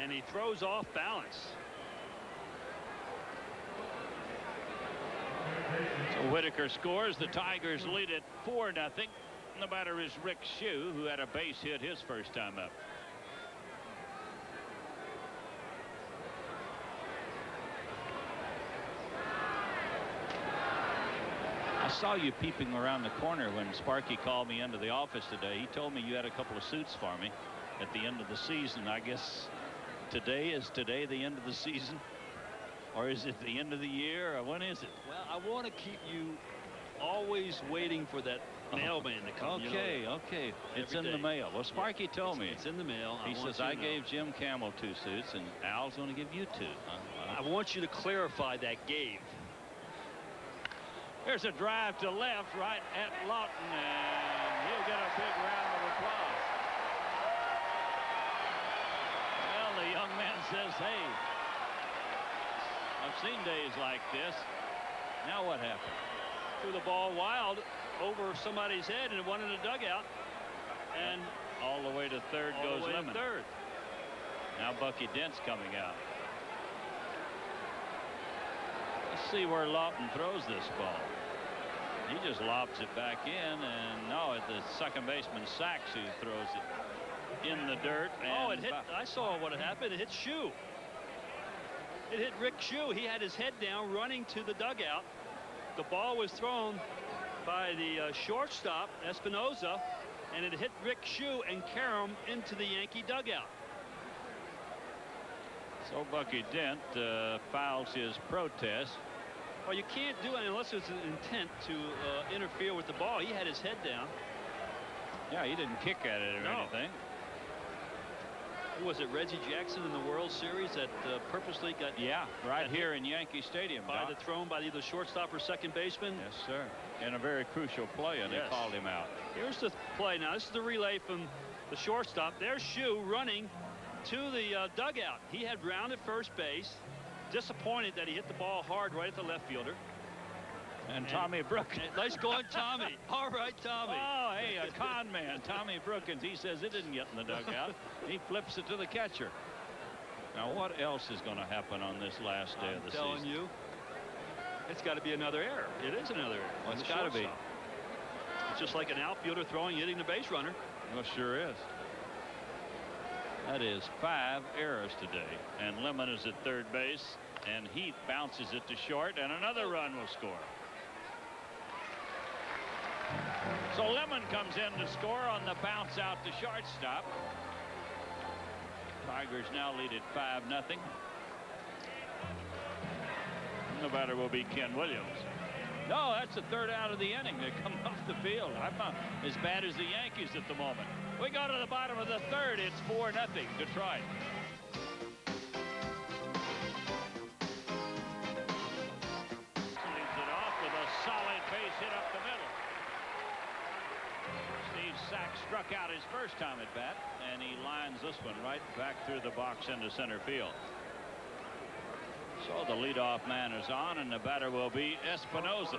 and he throws off balance. So Whitaker scores. The Tigers lead it 4-0. The batter is Rick Shue, who had a base hit his first time up. I saw you peeping around the corner when Sparky called me into the office today. He told me you had a couple of suits for me at the end of the season. I guess today the end of the season? Or is it the end of the year? Or when is it? Well, I want to keep you always waiting for that mailman to come. Okay, okay. It's in the mail. Well, Sparky told me. It's in the mail. He says, I gave Jim Campbell 2 suits, and Al's going to give you 2. I want you to clarify that gave. There's a drive to left right at Lawton, and he'll get a big round of applause. Well, the young man says, hey, I've seen days like this. Now what happened? Threw the ball wild over somebody's head, and it went in the dugout. And all the way to third goes Lemon. Third. Now Bucky Dent's coming out. Let's see where Lawton throws this ball. He just lobs it back in, and no, it's the second baseman Sachs who throws it in the dirt. And it hit. I saw what had happened. It hit Shue. It hit Rick Shue. He had his head down, running to the dugout. The ball was thrown by the shortstop Espinoza, and it hit Rick Shue and carried him into the Yankee dugout. So Bucky Dent files his protest. Well, you can't do it unless it's an intent to interfere with the ball. He had his head down. Yeah, he didn't kick at it or anything. Who was it, Reggie Jackson in the World Series that purposely got right here in Yankee Stadium thrown by either shortstop or second baseman? Yes, sir. In a very crucial play, and they called him out. Here's the play. Now this is the relay from the shortstop. There's Shue running to the dugout. He had rounded first base. Disappointed that he hit the ball hard right at the left fielder. And Tommy Brookins. Nice going, Tommy. All right, Tommy. Oh, hey, a con man, Tommy Brookins. He says it didn't get in the dugout. He flips it to the catcher. Now, what else is going to happen on this last day of the season? I'm telling you, it's got to be another error. It is another error. Well, it's got to be. It's just like an outfielder hitting the base runner. Well, sure is. That is 5 errors today, and Lemon is at third base, and Heath bounces it to short, and another run will score. So Lemon comes in to score on the bounce out to shortstop. Tigers now lead at 5-0. The batter will be Ken Williams. No, that's the third out of the inning. They come off the field. I'm not as bad as the Yankees at the moment. We go to the bottom of the third. It's 4-0 Detroit. Leads it off with a solid base hit up the middle. Steve Sax struck out his first time at bat, and he lines this one right back through the box into center field. So the leadoff man is on, and the batter will be Espinosa.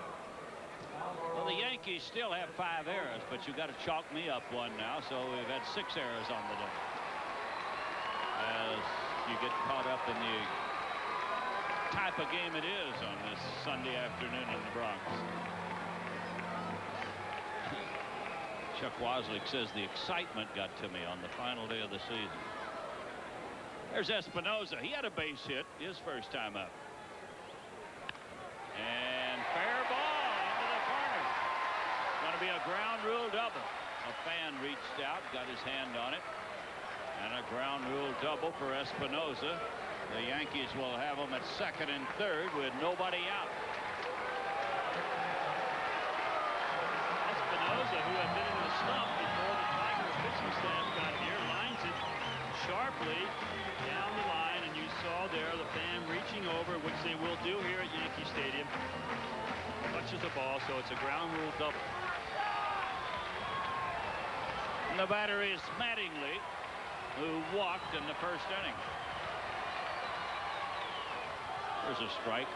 Well, the Yankees still have 5 errors, but you got to chalk me up one now, so we've had 6 errors on the day. As you get caught up in the type of game it is on this Sunday afternoon in the Bronx. Chuck Wozniak says the excitement got to me on the final day of the season. There's Espinosa. He had a base hit his first time up. And fair ball into the corner. Going to be a ground rule double. A fan reached out, got his hand on it. And a ground rule double for Espinosa. The Yankees will have him at second and third with nobody out. Espinosa, who had been in a slump before the Tigers pitching staff got here, lines it sharply down the line, and you saw there the fan reaching over, which they will do here at Yankee Stadium. Touches the ball, so it's a ground rule double. And the batter is Mattingly, who walked in the first inning. There's a strike.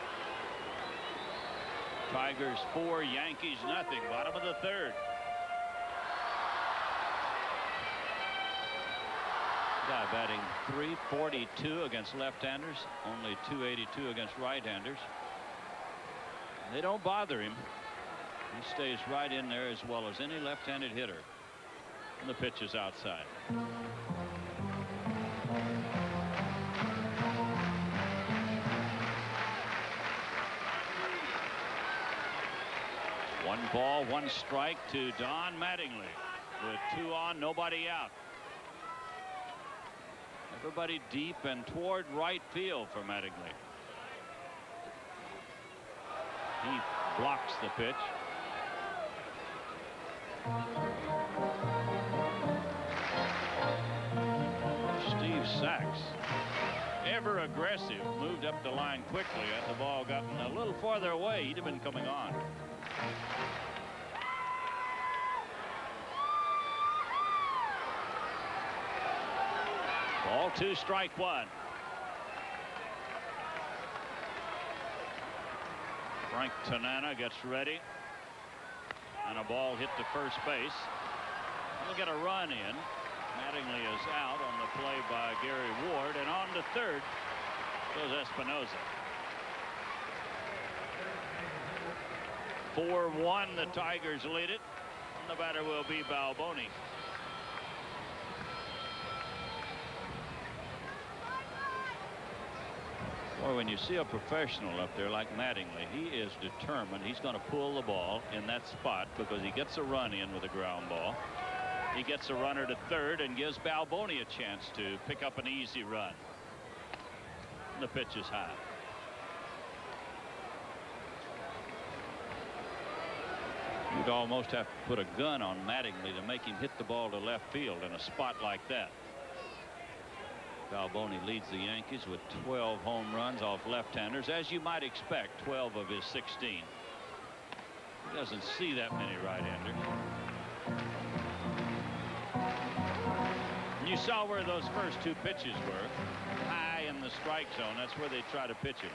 Tigers 4, Yankees nothing. Bottom of the third. Guy batting .342 against left-handers, only .282 against right-handers. They don't bother him. He stays right in there as well as any left-handed hitter. And the pitch is outside. One ball, one strike to Don Mattingly with 2 on, nobody out. Everybody deep and toward right field for Mattingly. He blocks the pitch. Steve Sax, ever aggressive, moved up the line quickly. Had the ball gotten a little farther away, he'd have been coming on. Ball 2, strike 1. Frank Tanana gets ready, and a ball hit to first base. We'll get a run in. Mattingly is out on the play by Gary Ward, and on to third goes Espinosa. 4-1, the Tigers lead it, and the batter will be Balboni. Or when you see a professional up there like Mattingly, he is determined. He's going to pull the ball in that spot because he gets a run in with a ground ball. He gets a runner to third and gives Balboni a chance to pick up an easy run. And the pitch is high. You'd almost have to put a gun on Mattingly to make him hit the ball to left field in a spot like that. Balboni leads the Yankees with 12 home runs off left-handers, as you might expect, 12 of his 16. He doesn't see that many right-handers. You saw where those first 2 pitches were, high in the strike zone. That's where they try to pitch it.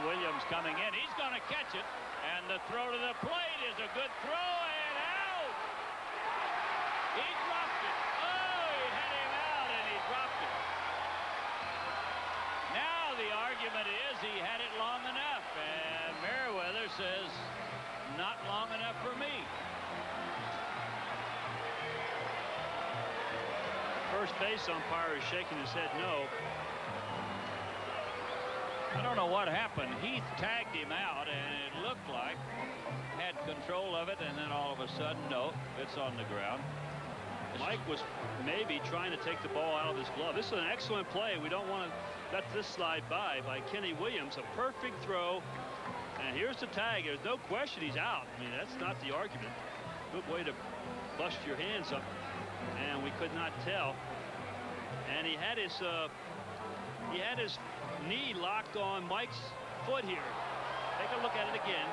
Williams coming in. He's going to catch it, and the throw to the plate is a good throw, and out. He dropped it. Oh, he had him out, and he dropped it. Now the argument is he had it long enough, and Merriweather says not long enough for me. First base umpire is shaking his head no. I don't know what happened. Heath tagged him out, and it looked like had control of it, and then all of a sudden, no, it's on the ground. Mike was maybe trying to take the ball out of his glove. This is an excellent play. We don't want to let this slide by Kenny Williams. A perfect throw. And here's the tag. There's no question he's out. I mean, that's not the argument. Good way to bust your hands up. And we could not tell. And he had his knee locked on Mike's foot here. Take a look at it again.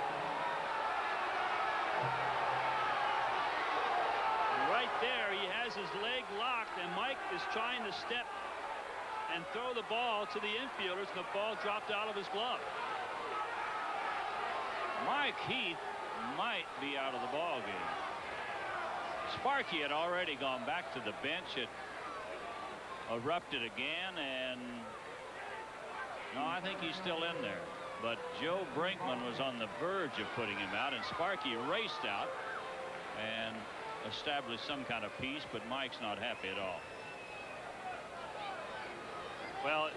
Right there, he has his leg locked, and Mike is trying to step and throw the ball to the infielders, and the ball dropped out of his glove. Mike Heath might be out of the ball game. Sparky had already gone back to the bench. It erupted again, and no, I think he's still in there. But Joe Brinkman was on the verge of putting him out, and Sparky raced out and established some kind of peace, but Mike's not happy at all. Well,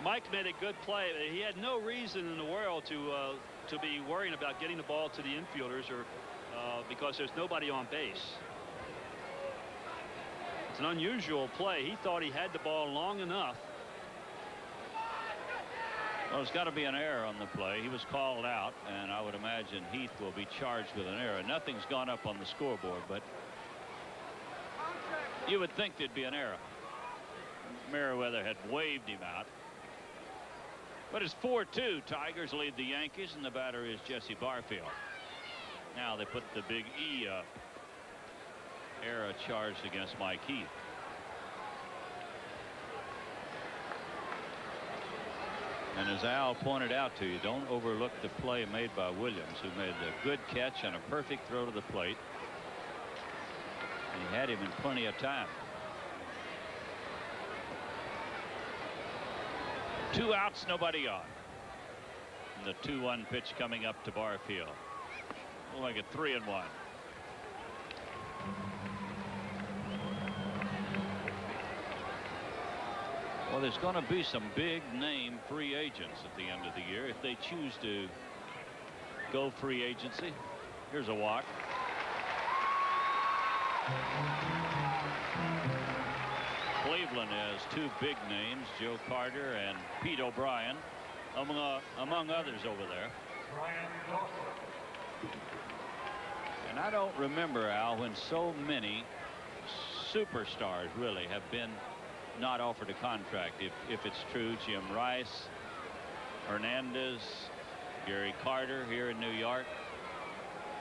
Mike made a good play. He had no reason in the world to be worrying about getting the ball to the infielders, or because there's nobody on base. It's an unusual play. He thought he had the ball long enough. Well, there's got to be an error on the play. He was called out, and I would imagine Heath will be charged with an error. Nothing's gone up on the scoreboard, but you would think there'd be an error. Merriweather had waved him out. But it's 4-2. Tigers lead the Yankees, and the batter is Jesse Barfield. Now they put the big E up. Error charged against Mike Heath. And as Al pointed out to you, don't overlook the play made by Williams, who made a good catch and a perfect throw to the plate. And he had him in plenty of time. 2 outs, nobody on. And the 2-1 pitch coming up to Barfield. Like a 3-1. Well, there's going to be some big name free agents at the end of the year if they choose to go free agency. Here's a walk. Cleveland has 2 big names, Joe Carter and Pete O'Brien, among others over there. And I don't remember, Al, when so many superstars really have been not offered a contract. If it's true, Jim Rice, Hernandez, Gary Carter here in New York.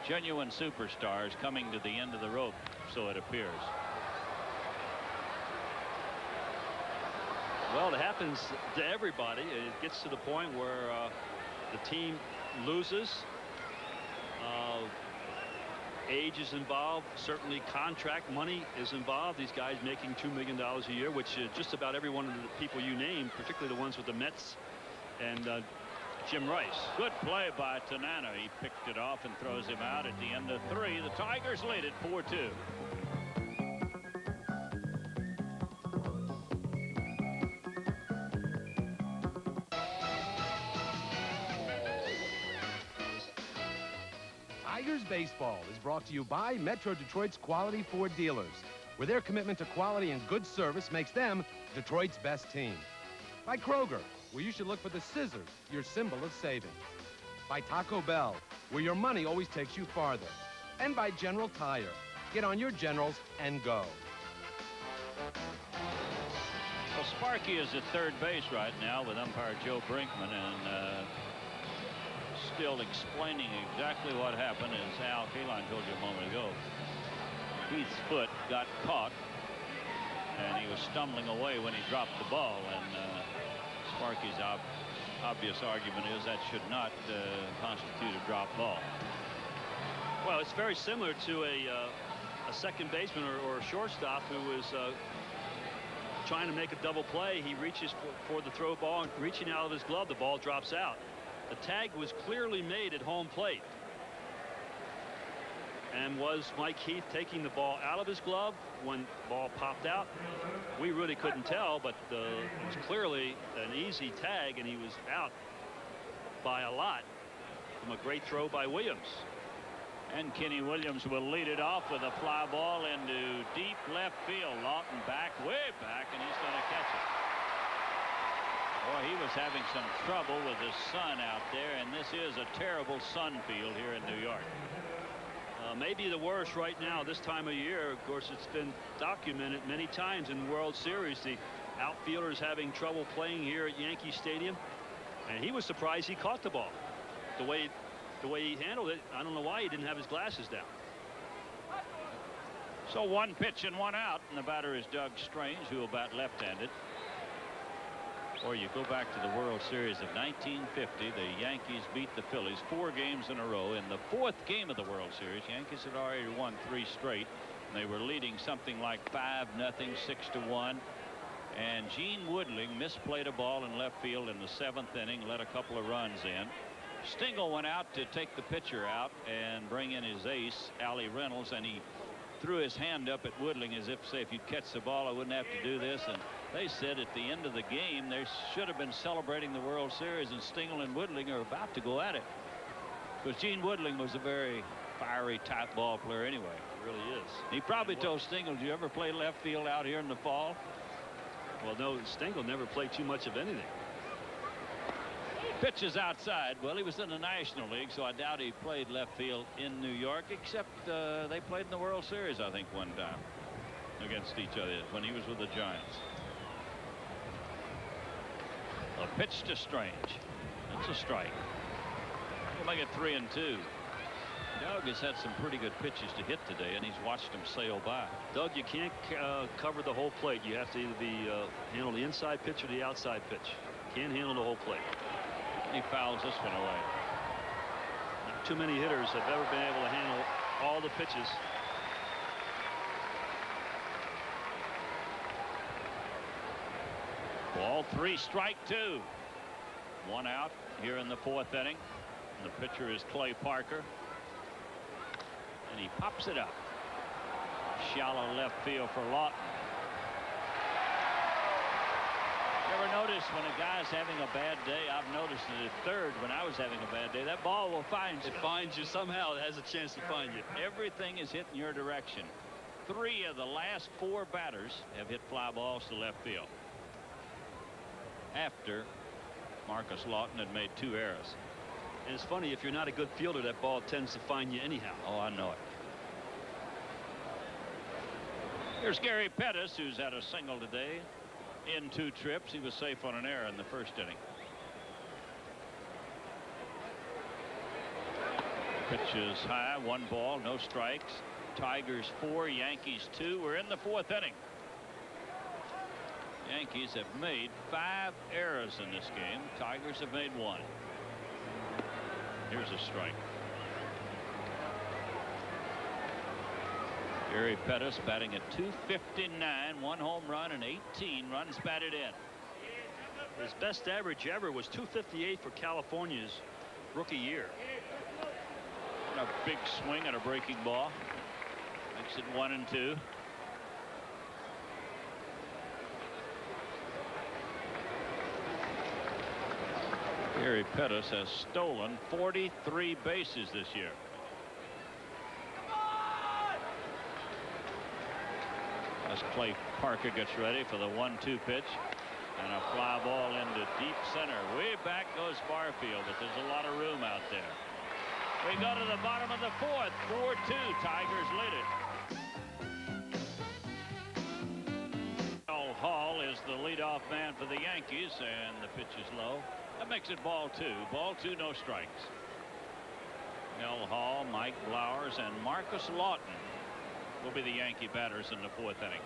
Genuine superstars coming to the end of the rope, so it appears. Well, it happens to everybody. It gets to the point where the team loses. Age is involved. Certainly contract money is involved. These guys making $2 million a year, which just about every one of the people you named, particularly the ones with the Mets and Jim Rice. Good play by Tanana. He picked it off and throws him out at the end of 3. The Tigers lead it 4-2. Tigers Baseball is brought to you by Metro Detroit's Quality Ford dealers, where their commitment to quality and good service makes them Detroit's best team. By Kroger, where you should look for the scissors, your symbol of savings. By Taco Bell, where your money always takes you farther. And by General Tire. Get on your Generals and go. Well, Sparky is at third base right now with umpire Joe Brinkman, and still explaining exactly what happened, as Al Kaline told you a moment ago. Heath's foot got caught, and he was stumbling away when he dropped the ball, and Sparky's obvious argument is that should not constitute a drop ball. Well, it's very similar to a second baseman or a shortstop who is trying to make a double play. He reaches for the throw ball, and reaching out of his glove, the ball drops out. The tag was clearly made at home plate. And was Mike Heath taking the ball out of his glove when the ball popped out? We really couldn't tell, but it was clearly an easy tag, and he was out by a lot from a great throw by Williams. And Kenny Williams will lead it off with a fly ball into deep left field. Lawton back, way back, and he's going to catch it. Boy, he was having some trouble with the sun out there, and this is a terrible sun field here in New York. Maybe the worst right now this time of year. Of course, it's been documented many times in the World Series. The outfielders having trouble playing here at Yankee Stadium, and he was surprised he caught the ball. The way he handled it, I don't know why he didn't have his glasses down. So 1 pitch and 1 out, and the batter is Doug Strange, who will bat left-handed. Or you go back to the World Series of 1950. The Yankees beat the Phillies 4 games in a row. In the 4th game of the World Series, Yankees had already won 3 straight. They were leading something like 5-0, 6-1. And Gene Woodling misplayed a ball in left field in the 7th inning, let a couple of runs in. Stengel went out to take the pitcher out and bring in his ace, Allie Reynolds, and he threw his hand up at Woodling as if to say, if you'd catch the ball, I wouldn't have to do this. And they said at the end of the game they should have been celebrating the World Series, and Stengel and Woodling are about to go at it. Because Gene Woodling was a very fiery type ball player anyway. It really is. He probably told Stengel, do you ever play left field out here in the fall? Well, no, Stengel never played too much of anything. Pitches outside. Well, he was in the National League, so I doubt he played left field in New York, except they played in the World Series, I think, one time against each other when he was with the Giants. A pitch to Strange. That's a strike. We'll make it 3-2. Doug has had some pretty good pitches to hit today, and he's watched them sail by. Doug, you can't cover the whole plate. You have to either be handle the inside pitch or the outside pitch. Can't handle the whole plate. He fouls this one away. Not too many hitters have ever been able to handle all the pitches. Ball 3, strike 2. 1 out here in the 4th inning. And the pitcher is Clay Parker. And he pops it up. Shallow left field for Lawton. You ever notice when a guy's having a bad day? I've noticed it at third when I was having a bad day. That ball will find you. It finds you somehow. It has a chance to find you. Everything is hitting your direction. 3 of the last 4 batters have hit fly balls to left field after Marcus Lawton had made 2 errors. And it's funny, if you're not a good fielder, that ball tends to find you anyhow. Oh, I know it. Here's Gary Pettis, who's had a single today in 2 trips. He was safe on an error in the 1st inning. Pitch is high, 1 ball, no strikes. Tigers 4, Yankees 2. We're in the 4th inning. Yankees have made 5 errors in this game. Tigers have made 1. Here's a strike. Gary Pettis batting at .259, 1 home run and 18 runs batted in. His best average ever was .258 for California's rookie year. And a big swing and a breaking ball. Makes it 1-2. Gary Pettis has stolen 43 bases this year. As Clay Parker gets ready for the 1-2 pitch, and a fly ball into deep center. Way back goes Barfield, but there's a lot of room out there. We go to the bottom of the 4th. 4-2. Tigers lead it. Mel Hall is the leadoff man for the Yankees, and the pitch is low. That makes it ball 2. Ball 2, no strikes. Mel Hall, Mike Blowers, and Marcus Lawton will be the Yankee batters in the 4th inning.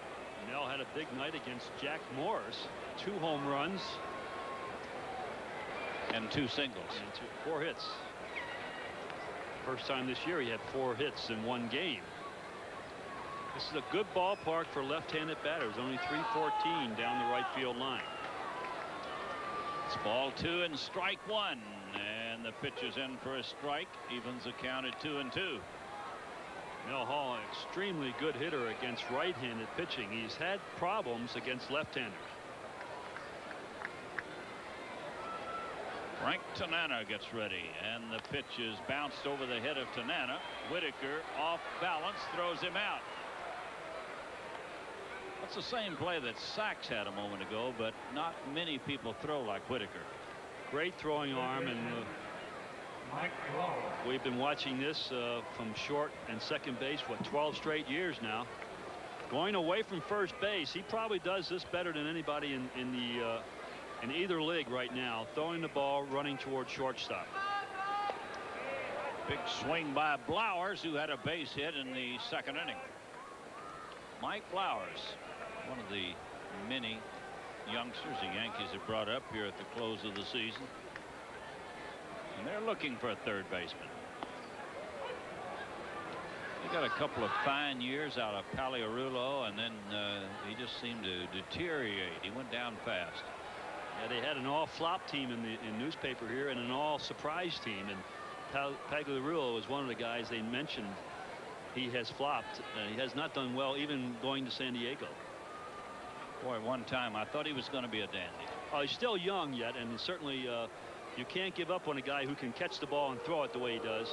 Mel had a big night against Jack Morris. 2 home runs. And 2 singles. And 4 hits. First time this year he had 4 hits in 1 game. This is a good ballpark for left-handed batters. Only .314 down the right field line. It's ball 2 and strike 1. And the pitch is in for a strike. Evens the count at 2-2. Mel Hall, an extremely good hitter against right-handed pitching. He's had problems against left-handers. Frank Tanana gets ready, and the pitch is bounced over the head of Tanana. Whitaker off balance, throws him out. That's the same play that Sachs had a moment ago, but not many people throw like Whitaker. Great throwing arm, and Mike Lowell. we've been watching this from short and second base for 12 straight years now. Going away from first base, he probably does this better than anybody in either league right now. Throwing the ball, running toward shortstop. Big swing by Blowers, who had a base hit in the second inning. Mike Blowers, one of the many youngsters the Yankees have brought up here at the close of the season. And they're looking for a third baseman. He got a couple of fine years out of Paliarulo, and then he just seemed to deteriorate. He went down fast. Yeah, they had an all-flop team in newspaper here and an all-surprise team, and Pagliarulo was one of the guys they mentioned. He has flopped. He has not done well, even going to San Diego. Boy, one time I thought he was going to be a dandy. Oh, he's still young yet, and certainly you can't give up on a guy who can catch the ball and throw it the way he does.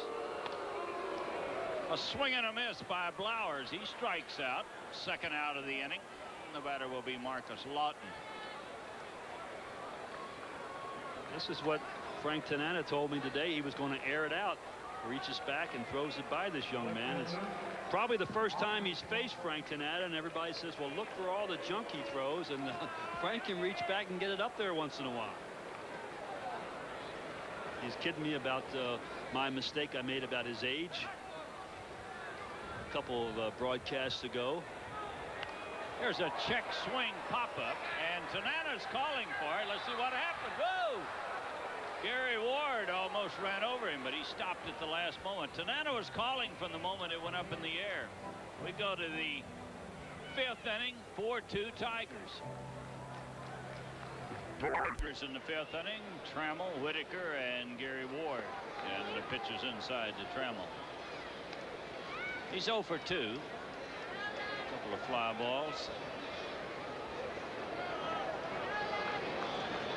A swing and a miss by Blowers. He strikes out. Second out of the inning. The batter will be Marcus Lawton. This is what Frank Tanana told me today. He was going to air it out. Reaches back and throws it by this young man. It's probably the first time he's faced Frank Tanana, and everybody says, well, look for all the junk he throws, and Frank can reach back and get it up there once in a while. He's kidding me about my mistake I made about his age a couple of broadcasts ago. There's a check swing pop-up, and Tanana's calling for it. Let's see what happens. Whoa! Gary Ward almost ran over him, but he stopped at the last moment. Tanana was calling from the moment it went up in the air. We go to the fifth inning, 4-2 Tigers. Tigers in the fifth inning, Trammell, Whitaker, and Gary Ward. And the pitch is inside to Trammell. He's 0 for 2. Couple of fly balls.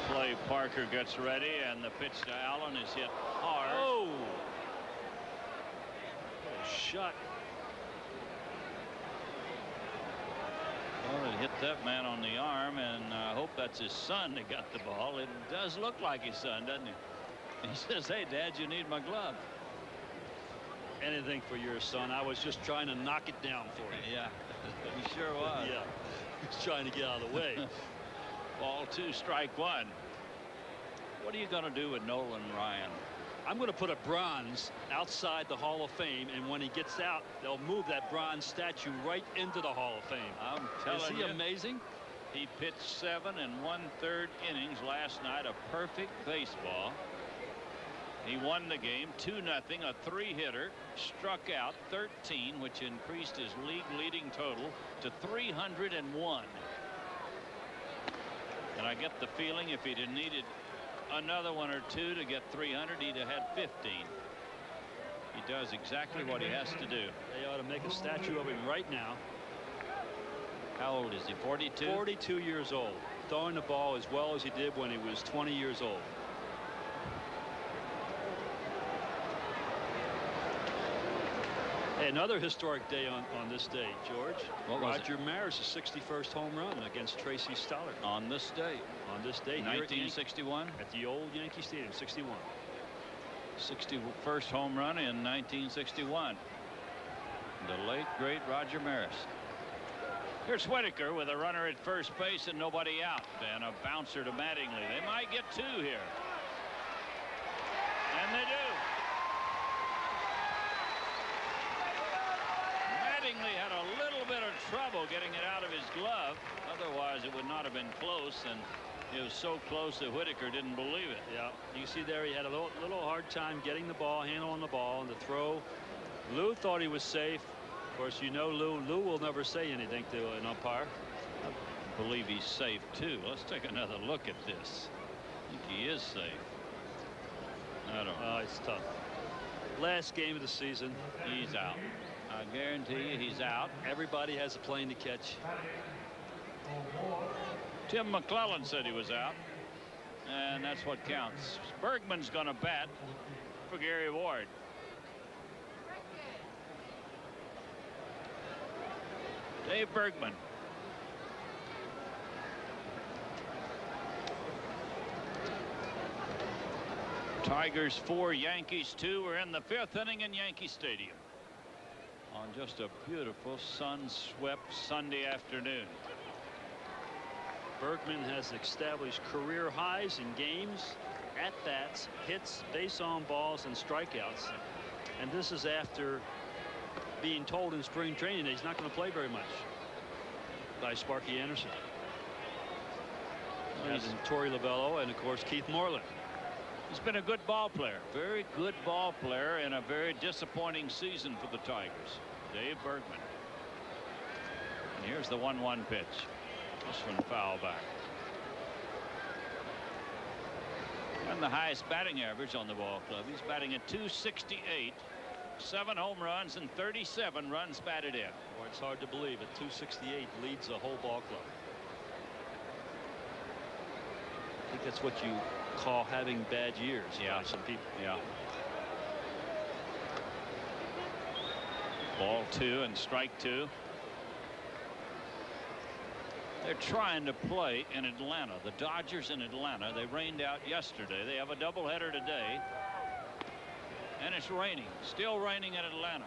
Clay Parker gets ready, and the pitch to Allen is hit hard. Oh! Shot. Well, it hit that man on the arm, and I hope that's his son that got the ball. It does look like his son, doesn't it? He says, hey, Dad, you need my glove. Anything for your son. I was just trying to knock it down for you. Yeah, he sure was. Yeah, he's trying to get out of the way. Ball 2, strike 1. What are you going to do with Nolan Ryan? I'm going to put a bronze outside the Hall of Fame, and when he gets out, they'll move that bronze statue right into the Hall of Fame. I'm telling you. Is he amazing? He pitched 7 1/3 innings last night, a perfect baseball. He won the game 2-0, a 3-hitter, struck out 13, which increased his league leading total to 301. And I get the feeling if he'd have needed another 1 or 2 to get 300, he'd have had 15. He does exactly what he has to do. They ought to make a statue of him right now. How old is he? 42? 42 years old. Throwing the ball as well as he did when he was 20 years old. Hey, another historic day on this day, George. What was Roger Maris' 61st home run against Tracy Stoller. On this day. On this day. 1961? At the old Yankee Stadium, 61. 61st home run in 1961. The late, great Roger Maris. Here's Whitaker with a runner at first base and nobody out. And a bouncer to Mattingly. They might get 2 here. And they do. Mattingly had a little bit of trouble getting it out of his glove. Otherwise, it would not have been close. And it was so close that Whitaker didn't believe it. Yeah, you see there he had a little hard time getting the ball, handling the ball, and the throw. Lou thought he was safe. Of course, you know Lou will never say anything to an umpire. I believe he's safe too. Let's take another look at this. I think he is safe. I don't know. It's tough. Last game of the season. He's out. I guarantee you he's out. Everybody has a plane to catch. Tim McClellan said he was out, and that's what counts. Bergman's going to bat for Gary Ward. Dave Bergman. Tigers 4, Yankees 2. We're in the 5th inning in Yankee Stadium on just a beautiful sun-swept Sunday afternoon. Bergman has established career highs in games, at-bats, hits, base-on balls, and strikeouts. And this is after being told in spring training that he's not going to play very much by Sparky Anderson. As in Torey Lovullo and, of course, Keith Moreland. He's been a good ball player, very good ball player in a very disappointing season for the Tigers. Dave Bergman. And here's the 1-1 pitch. This one foul back. And the highest batting average on the ball club. He's batting at .268. 7 home runs and 37 runs batted in. Boy, it's hard to believe at .268 leads the whole ball club. I think that's what you call having bad years. Yeah, some people. Yeah. Ball 2 and strike 2. They're trying to play in Atlanta. The Dodgers in Atlanta. They rained out yesterday. They have a doubleheader today. And it's raining. Still raining in Atlanta.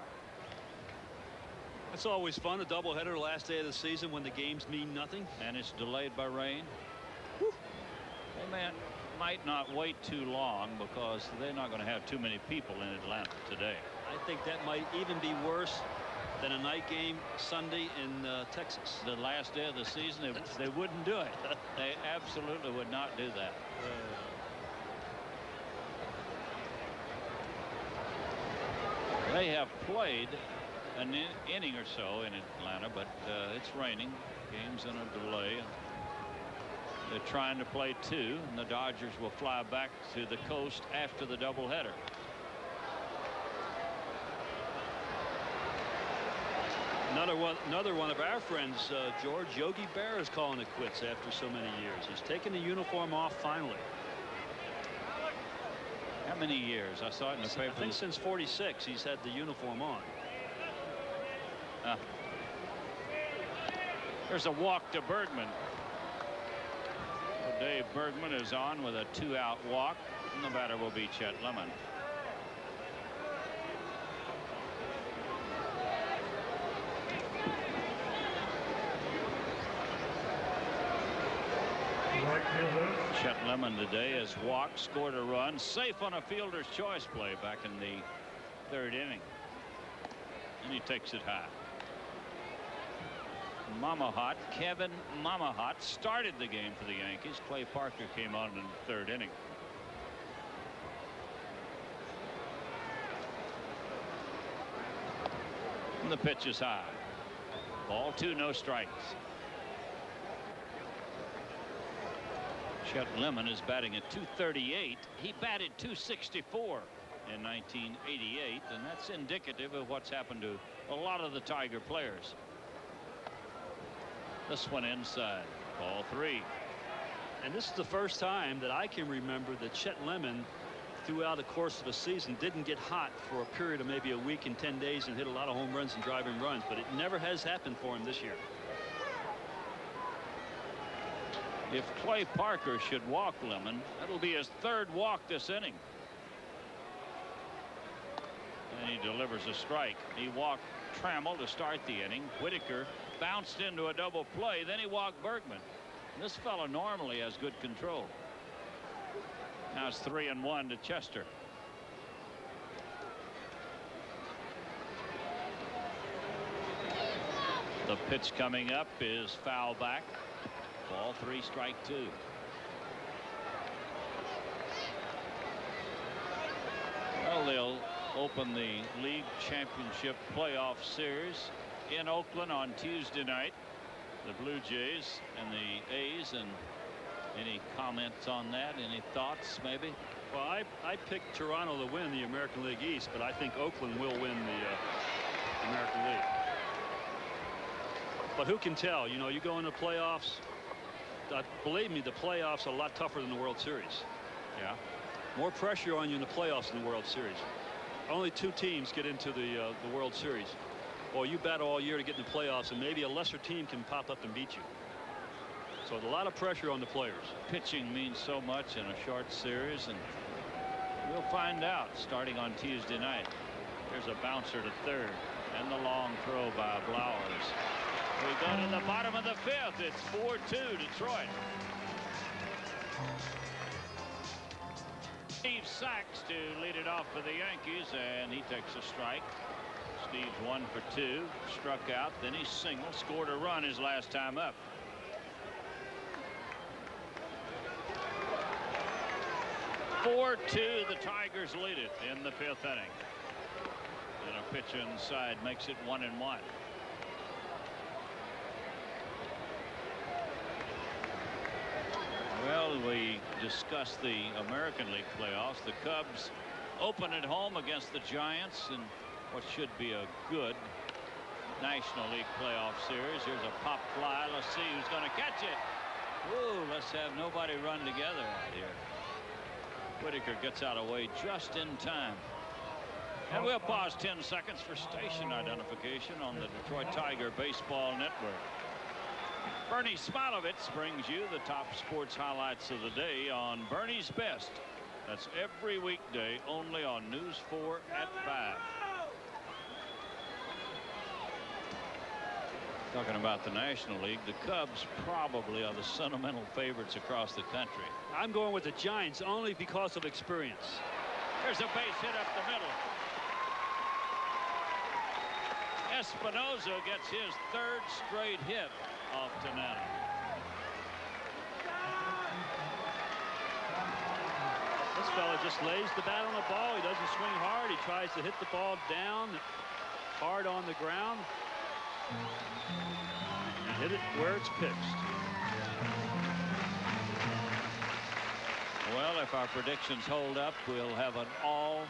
It's always fun, a doubleheader last day of the season when the games mean nothing. And it's delayed by rain. Whew. They might not wait too long because they're not going to have too many people in Atlanta today. I think that might even be worse than a night game Sunday in Texas. The last day of the season, they wouldn't do it. They absolutely would not do that. They have played an inning or so in Atlanta, but it's raining. Game's in a delay. They're trying to play 2, and the Dodgers will fly back to the coast after the doubleheader. Another one of our friends, George, Yogi Berra, is calling it quits after so many years. He's taken the uniform off finally. How many years? I saw it in the paper. I think since '46 he's had the uniform on. There's a walk to Bergman. Dave Bergman is on with a 2-out walk, and the batter will be Chet Lemon. Chet Lemon today has walked, scored a run, safe on a fielder's choice play back in the 3rd inning. And he takes it high. Mamahat, Kevin Mamahat, started the game for the Yankees. Clay Parker came on in the 3rd inning. And the pitch is high. Ball 2, no strikes. Chet Lemon is batting at .238. He batted .264 in 1988, and that's indicative of what's happened to a lot of the Tiger players. This one inside. Ball 3. And this is the first time that I can remember that Chet Lemon, throughout the course of a season, didn't get hot for a period of maybe a week and 10 days and hit a lot of home runs and driving runs, but it never has happened for him this year. If Clay Parker should walk Lemon, that'll be his 3rd walk this inning. And he delivers a strike. He walked Trammell to start the inning. Whitaker bounced into a double play. Then he walked Bergman. This fellow normally has good control. Now it's 3-1 to Chester. The pitch coming up is foul back. Ball 3, strike 2. Well, they'll open the league championship playoff series in Oakland on Tuesday night. The Blue Jays and the A's. And any comments on that? Any thoughts maybe? Well, I picked Toronto to win the American League East, but I think Oakland will win American League. But who can tell? You know, you go into playoffs. Believe me, the playoffs are a lot tougher than the World Series. Yeah. More pressure on you in the playoffs than the World Series. Only 2 teams get into the World Series. Well, you battle all year to get in the playoffs, and maybe a lesser team can pop up and beat you. So a lot of pressure on the players. Pitching means so much in a short series, and we'll find out starting on Tuesday night. There's a bouncer to third, and the long throw by Blowers. We go to the bottom of the 5th. It's 4-2 Detroit. Steve Sachs to lead it off for the Yankees, and he takes a strike. Steve's 1 for 2, struck out, then he singled, scored a run his last time up. "4-2, the Tigers lead it in the 5th inning. And a pitch inside makes it 1-1. Well, we discussed the American League playoffs. The Cubs open at home against the Giants in what should be a good National League playoff series. Here's a pop fly. Let's see who's going to catch it. Ooh, let's have nobody run together out here. Whitaker gets out of the way just in time. And we'll pause 10 seconds for station identification on the Detroit Tiger Baseball Network. Bernie Smilovitz brings you the top sports highlights of the day on Bernie's Best. That's every weekday only on News 4 at 5. Talking about the National League, the Cubs probably are the sentimental favorites across the country. I'm going with the Giants only because of experience. There's a base hit up the middle. Espinosa gets his 3rd straight hit off Tanana. This fella just lays the bat on the ball. He doesn't swing hard. He tries to hit the ball down hard on the ground and hit it where it's pitched. Well, if our predictions hold up, we'll have an all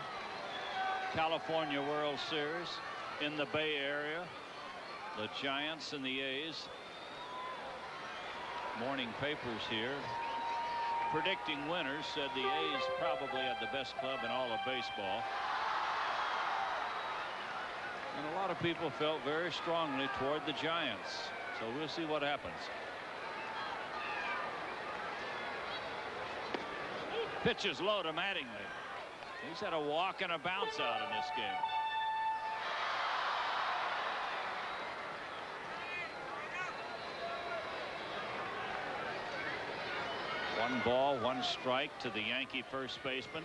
California World Series in the Bay Area. The Giants and the A's. Morning papers here predicting winners said the A's probably had the best club in all of baseball. And a lot of people felt very strongly toward the Giants. So we'll see what happens. Pitches low to Mattingly. He's had a walk and a bounce out in this game. One ball, 1 strike to the Yankee first baseman.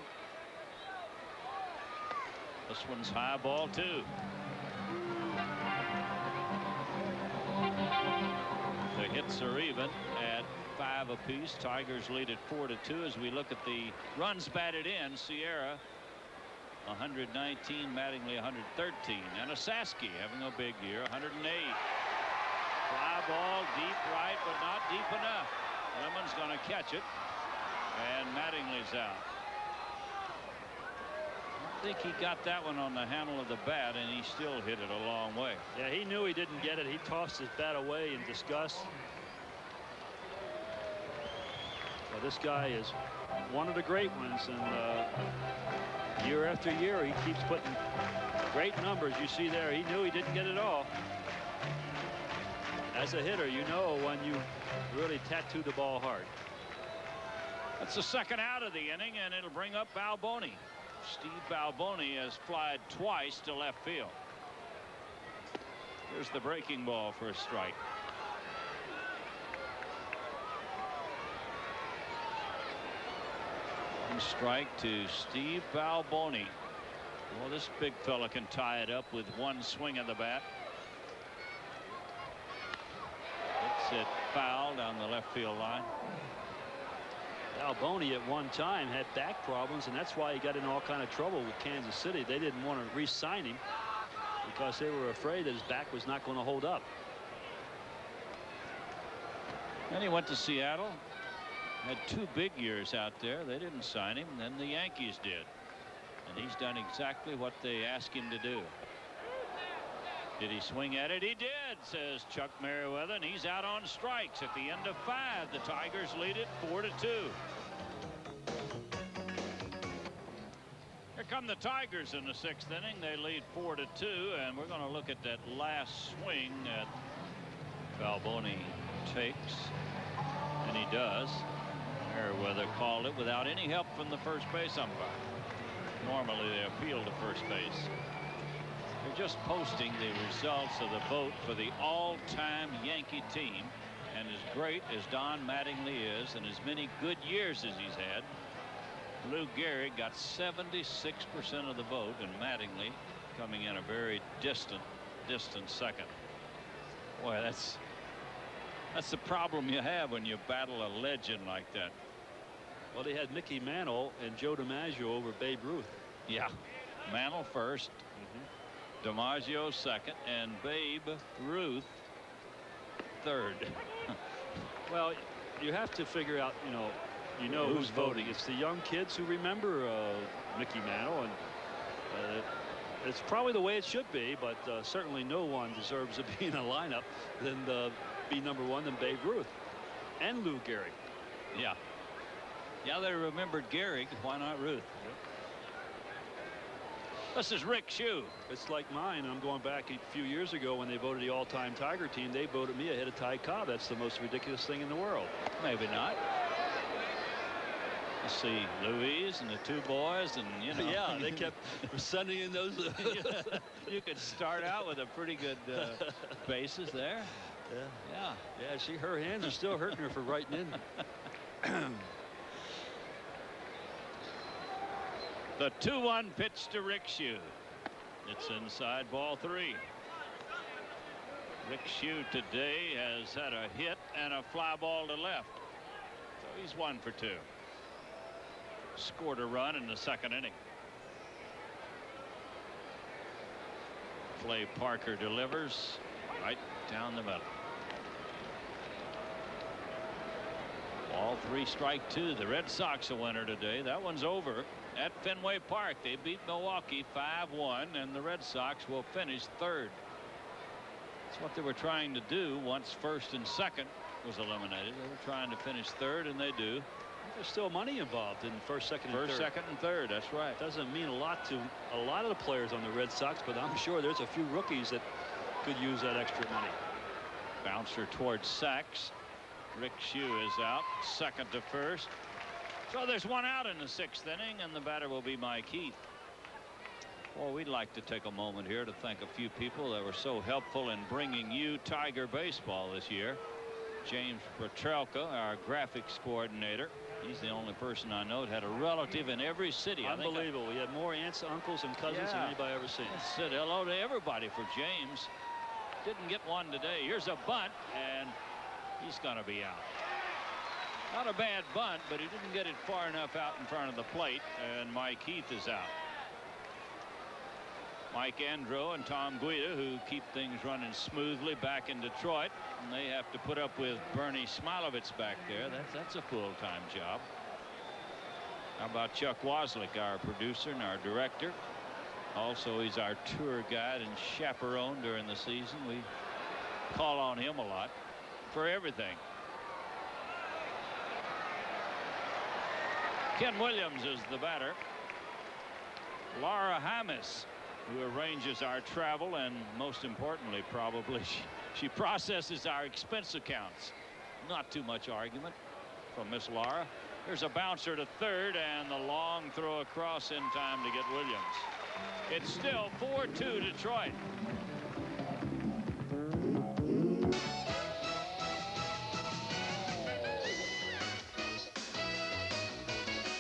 This one's high ball 2. The hits are even at 5 apiece. Tigers lead at 4-2 as we look at the runs batted in. Sierra 119, Mattingly 113, and Osaski having a big year, 108. Fly ball deep right, but not deep enough. Lemon's going to catch it, and Mattingly's out. I think he got that one on the handle of the bat, and he still hit it a long way. Yeah, he knew he didn't get it. He tossed his bat away in disgust. Well, this guy is one of the great ones, and year after year he keeps putting great numbers. You see there, he knew he didn't get it all. As a hitter, you know when you really tattoo the ball hard. That's the second out of the inning, and it'll bring up Balboni. Steve Balboni has flied twice to left field. Here's the breaking ball for a strike. One strike to Steve Balboni. Well, this big fella can tie it up with one swing of the bat. It's it foul down the left field line. Balboni at one time had back problems, and that's why he got in all kind of trouble with Kansas City. They didn't want to re-sign him because they were afraid that his back was not going to hold up. Then he went to Seattle, had 2 big years out there. They didn't sign him. Then the Yankees did, and he's done exactly what they asked him to do. Did he swing at it? He did, says Chuck Merriweather, and he's out on strikes at the end of 5. The Tigers lead it 4-2. Here come the Tigers in the 6th inning. They lead 4-2, and we're going to look at that last swing that Balboni takes, and he does. Merriweather called it without any help from the first base umpire. Normally they appeal to first base. They're just posting the results of the vote for the all-time Yankee team, and as great as Don Mattingly is and as many good years as he's had, Lou Gehrig got 76% of the vote, and Mattingly coming in a very distant second. Boy, that's the problem you have when you battle a legend like that. Well, they had Mickey Mantle and Joe DiMaggio over Babe Ruth. Yeah, Mantle first, DiMaggio second, and Babe Ruth third. Well, you have to figure out, you know who's voting. It's the young kids who remember Mickey Mantle, and it's probably the way it should be, but certainly no one deserves to be in a lineup than be number one than Babe Ruth and Lou Gehrig. Yeah. Yeah, they remembered Gehrig. Why not Ruth? Yep. This is Rick Shue. It's like mine. I'm going back a few years ago when they voted the all-time Tiger team. They voted me ahead of Ty Cobb. That's the most ridiculous thing in the world. Maybe not. You see Louise and the two boys, and Yeah, they kept sending in those. You could start out with a pretty good basis there. Yeah. Her hands are still hurting her for writing in. The 2-1 pitch to Rick Shue. It's inside, ball 3. Rick Shue today has had a hit and a fly ball to left, so he's 1 for 2. Scored a run in the 2nd inning. Clay Parker delivers right down the middle. Ball 3, strike 2. The Red Sox a winner today. That one's over at Fenway Park. They beat Milwaukee 5-1, and the Red Sox will finish 3rd. That's what they were trying to do once 1st and 2nd was eliminated. They were trying to finish 3rd, and they do. There's still money involved in 1st, 2nd, and 3rd. 1st, 2nd, and 3rd. That's right. Doesn't mean a lot to a lot of the players on the Red Sox, but I'm sure there's a few rookies that could use that extra money. Bouncer towards Sachs. Rick Shue is out, 2nd to 1st. So there's 1 out in the 6th inning, and the batter will be Mike Heath. Well, we'd like to take a moment here to thank a few people that were so helpful in bringing you Tiger baseball this year. James Petrelka, our graphics coordinator. He's the only person I know that had a relative in every city. Unbelievable. We had more aunts, uncles, and cousins than anybody ever seen. I said hello to everybody for James. Didn't get one today. Here's a bunt, and he's going to be out. Not a bad bunt, but he didn't get it far enough out in front of the plate, and Mike Heath is out. Mike Andro and Tom Guida, who keep things running smoothly back in Detroit, and they have to put up with Bernie Smilovitz back there. That's a full-time job. How about Chuck Waslick, our producer and our director? Also, he's our tour guide and chaperone during the season. We call on him a lot for everything. Ken Williams is the batter. Laura Hamis, who arranges our travel, and most importantly, probably, she processes our expense accounts. Not too much argument from Miss Laura. There's a bouncer to 3rd, and the long throw across in time to get Williams. It's still 4-2 Detroit.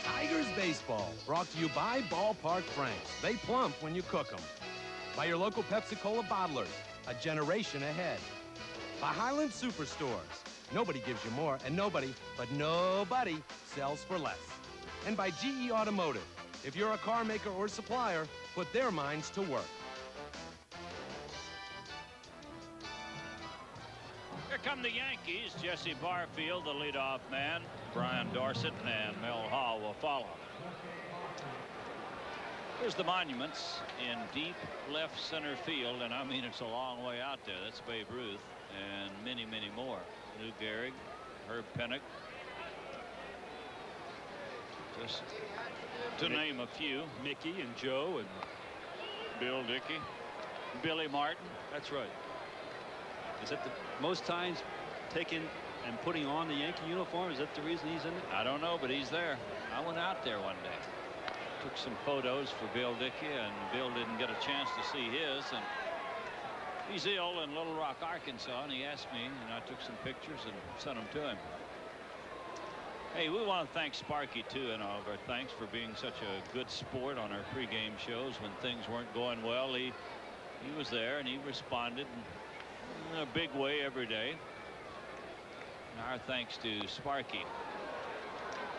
Tigers baseball, brought to you by Ballpark Franks. They plump when you cook them. By your local Pepsi-Cola bottlers, a generation ahead. By Highland Superstores. Nobody gives you more, and nobody, but nobody, sells for less. And by GE Automotive. If you're a car maker or supplier, put their minds to work. Here come the Yankees. Jesse Barfield, the leadoff man. Brian Dorsett and Mel Hall will follow. There's the monuments in deep left center field, and I mean it's a long way out there. That's Babe Ruth and many more. Lou Gehrig, Herb Pennock, just to name a few. Mickey and Joe and Bill Dickey, Billy Martin. that's right. Is that the most times taken and putting on the Yankee uniform? Is that the reason he's in it? I don't know, but he's there. I went out there one day, took some photos for Bill Dickey, and Bill didn't get a chance to see his, and he's ill in Little Rock, Arkansas, and he asked me, and I took some pictures and sent them to him. Hey, we want to thank Sparky too, and all of our thanks for being such a good sport on our pregame shows when things weren't going well. He was there and he responded in a big way every day. Our thanks to Sparky.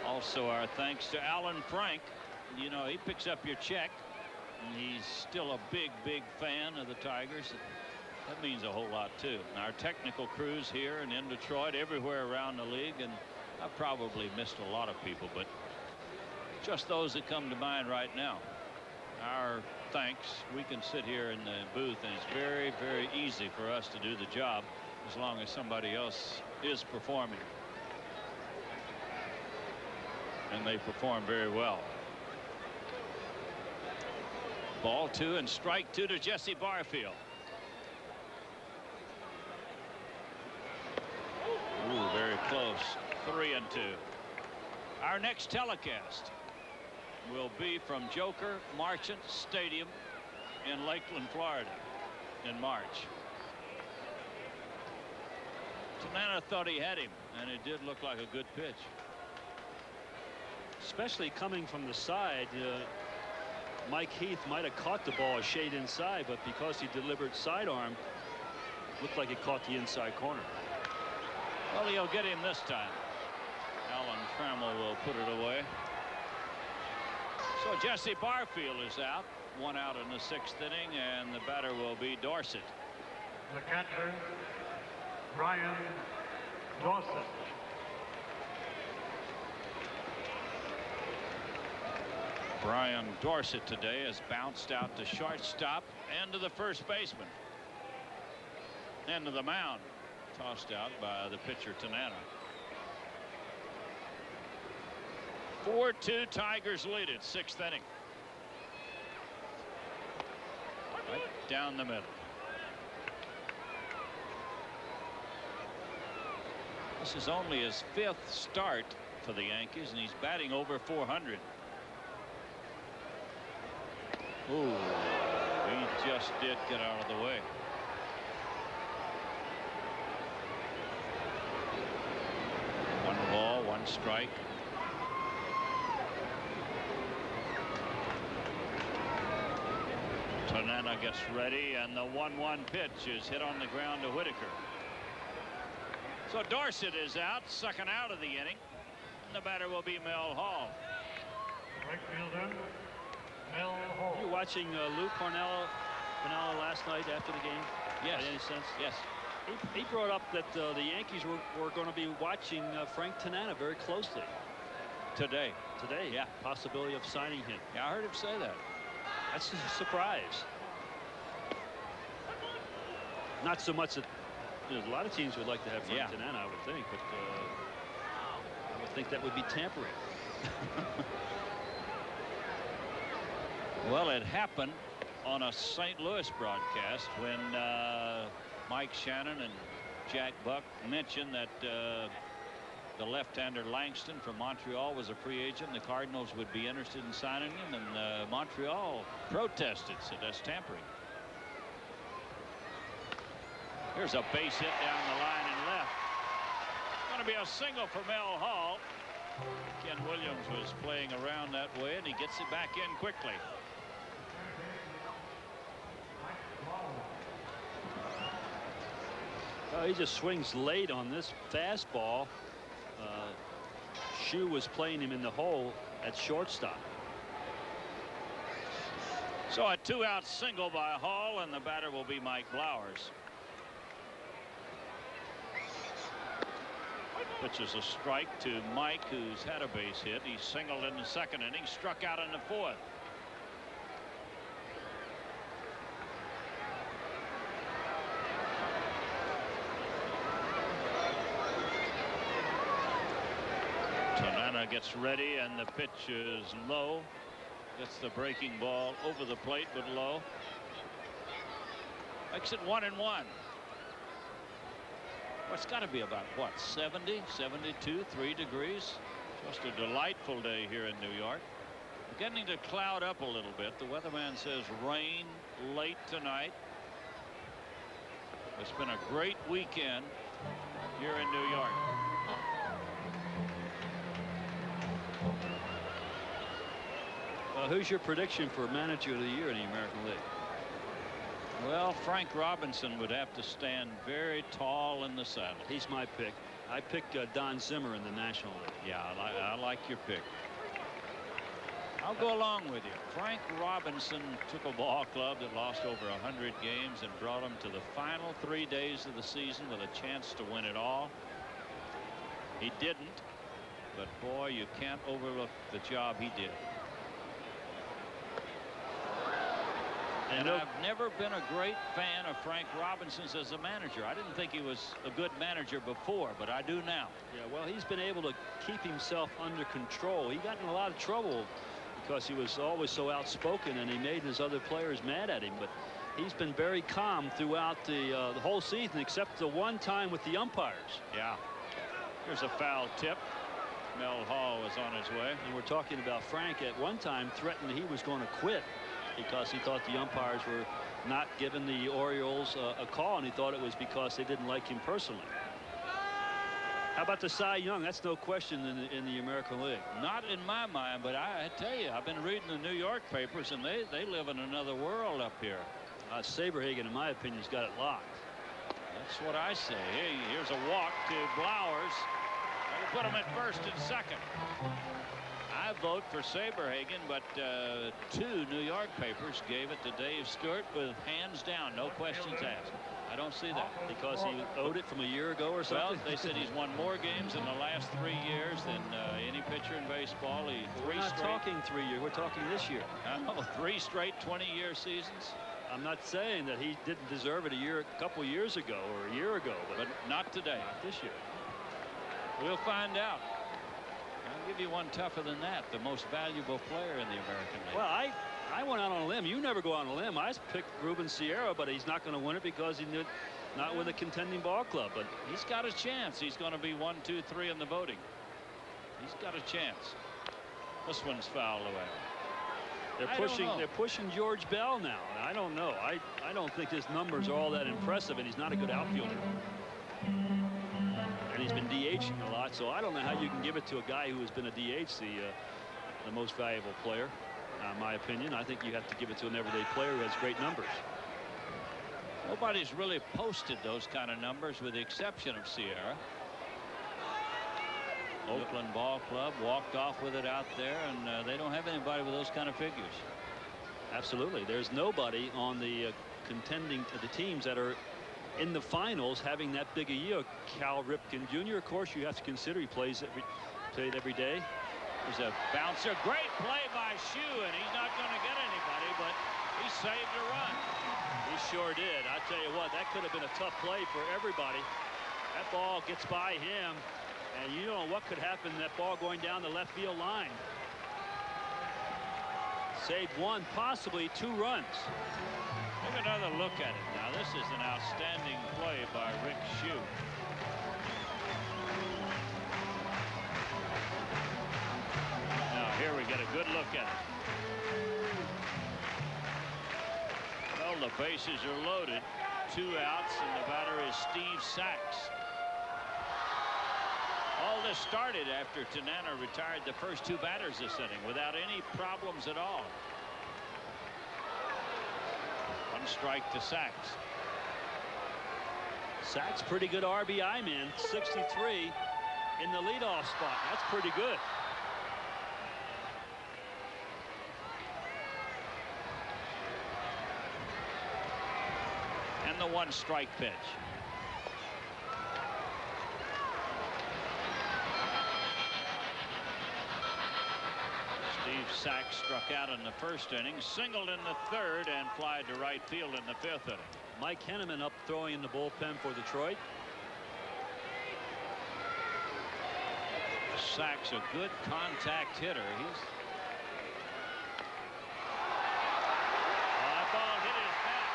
Also our thanks to Alan Frank. You know, he picks up your check and he's still a big fan of the Tigers. That means a whole lot too. And our technical crews here and in Detroit, everywhere around the league, and I've probably missed a lot of people, but just those that come to mind right now. Our thanks. We can sit here in the booth and it's very easy for us to do the job as long as somebody else is performing, and they perform very well. Ball 2 and strike 2 to Jesse Barfield. Ooh, very close. 3-2. Our next telecast will be from Joker Marchant Stadium in Lakeland, Florida in March. Tanana thought he had him, and it did look like a good pitch. Especially coming from the side, Mike Heath might have caught the ball a shade inside, but because he delivered sidearm, looked like it caught the inside corner. Well, he'll get him this time. Alan Trammell will put it away. So Jesse Barfield is out. 1 out in the 6th inning, and the batter will be Dorsett. The catcher, Brian Dorsett. Brian Dorsett today has bounced out to shortstop and to the first baseman. And to the mound. Tossed out by the pitcher Tanana. 4-2 Tigers lead it, 6th inning. Right down the middle. This is only his 5th start for the Yankees, and he's batting over 400. Ooh, he just did get out of the way. One ball, 1 strike. Tanana gets ready, and the 1-1 pitch is hit on the ground to Whitaker. So Dorsett is out, 2nd out of the inning. And the batter will be Mel Hall. Right fielder, Mel Hall. You watching Lou Cornell last night after the game? Yes. By any sense? Yes. He brought up that the Yankees were going to be watching Frank Tanana very closely Today. today. Yeah. Possibility of signing him. Yeah, I heard him say that. That's a surprise. Not so much that a lot of teams would like to have Frank Tanana, I would think, but I would think that would be tampering. Well, it happened on a St. Louis broadcast when Mike Shannon and Jack Buck mentioned that the left-hander Langston from Montreal was a free agent. The Cardinals would be interested in signing him, and Montreal protested, said that's tampering. Here's a base hit down the line and left. Going to be a single for Mel Hall. Ken Williams was playing around that way, and he gets it back in quickly. He just swings late on this fastball. Shue was playing him in the hole at shortstop. So a 2-out single by Hall, and the batter will be Mike Blowers. Pitches a strike to Mike, who's had a base hit. He singled in the 2nd inning, struck out in the 4th. Tanana gets ready, and the pitch is low. Gets the breaking ball over the plate, but low. Makes it 1-1. Well, it's got to be about what, 70, 72, 3 degrees. Just a delightful day here in New York. Beginning to cloud up a little bit. The weatherman says rain late tonight. It's been a great weekend here in New York. Who's your prediction for manager of the year in the American League? Well, Frank Robinson would have to stand very tall in the saddle. He's my pick. I pick Don Zimmer in the National League. Yeah, I like your pick. I'll go along with you. Frank Robinson took a ball club that lost over 100 games and brought them to the final 3 days of the season with a chance to win it all. He didn't, but boy, you can't overlook the job he did. And I've never been a great fan of Frank Robinson's as a manager. I didn't think he was a good manager before, but I do now. Yeah, well, he's been able to keep himself under control. He got in a lot of trouble because he was always so outspoken, and he made his other players mad at him. But he's been very calm throughout the whole season, except the one time with the umpires. Yeah. Here's a foul tip. Mel Hall was on his way. And we're talking about Frank at one time threatened he was going to quit because he thought the umpires were not giving the Orioles a call, and he thought it was because they didn't like him personally. How about the Cy Young? That's no question in the American League. Not in my mind, but I tell you, I've been reading the New York papers, and they live in another world up here. Saberhagen, in my opinion, has got it locked. That's what I say. Hey, here's a walk to Blowers. We'll put him at first and second. I vote for Saberhagen, but 2 New York papers gave it to Dave Stewart with hands down, no questions asked. I don't see that. Because he owed it from a year ago or something? Well, they said he's won more games in the last 3 years than any pitcher in baseball. We're not talking 3 years. We're talking this year. Oh, 3 straight 20-year seasons. I'm not saying that he didn't deserve it a couple years ago or a year ago, but not today. Not this year. We'll find out. I'll give you one tougher than that. The most valuable player in the American League. Well, I went out on a limb. You never go out on a limb. I picked Ruben Sierra, but he's not going to win it because he did not with a contending ball club. But he's got a chance. He's going to be 1, 2, 3 in the voting. He's got a chance. This one's fouled away. They're pushing George Bell now. I don't know. I don't think his numbers are all that impressive, and he's not a good outfielder. And he's been DHing a lot, so I don't know how you can give it to a guy who has been a DH, the most valuable player. In my opinion, I think you have to give it to an everyday player who has great numbers. Nobody's really posted those kind of numbers with the exception of Sierra. Oakland Ball Club walked off with it out there, and they don't have anybody with those kind of figures. Absolutely. There's nobody on the contending the teams that are in the finals having that big a year. Cal Ripken Jr., of course, you have to consider he played every day. There's a bouncer. Great play by Shue, and he's not going to get anybody, but he saved a run. He sure did. I tell you what, that could have been a tough play for everybody. That ball gets by him, and you know what could happen, that ball going down the left field line. Saved 1, possibly 2 runs. Take another look at it now. This is an outstanding play by Rick Shue. Now here we get a good look at it. Well, the bases are loaded. 2 outs, and the batter is Steve Sax. All this started after Tanana retired the first 2 batters this inning without any problems at all. 1 strike to Sax. Sax, pretty good RBI man, 63 in the leadoff spot. That's pretty good. And the 1 strike pitch. Steve Sax struck out in the first inning, singled in the third, and flied to right field in the 5th inning. Mike Henneman up throwing in the bullpen for Detroit. Sachs, a good contact hitter. He's ball hit his bat.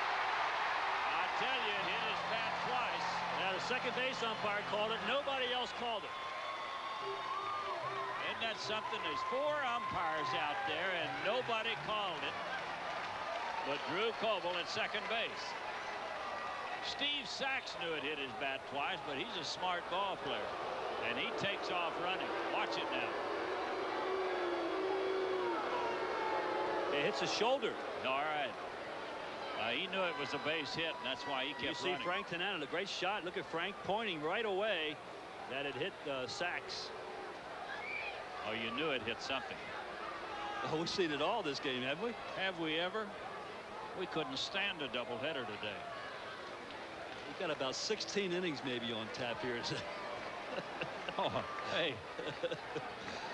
I tell you, hit his bat twice. Now the second base umpire called it. Nobody else called it. Isn't that something? There's 4 umpires out there and nobody called it but Drew Coble at second base. Steve Sachs knew it hit his bat twice, but he's a smart ball player and he takes off running. Watch it now. It hits his shoulder. All right. He knew it was a base hit, and that's why he kept running. You see Frank Tanana, a great shot. Look at Frank pointing right away that it hit Sachs. Oh, you knew it hit something. Oh, we've seen it all this game, haven't we? Have we ever? We couldn't stand a doubleheader today. We've got about 16 innings maybe on tap here. Oh, hey.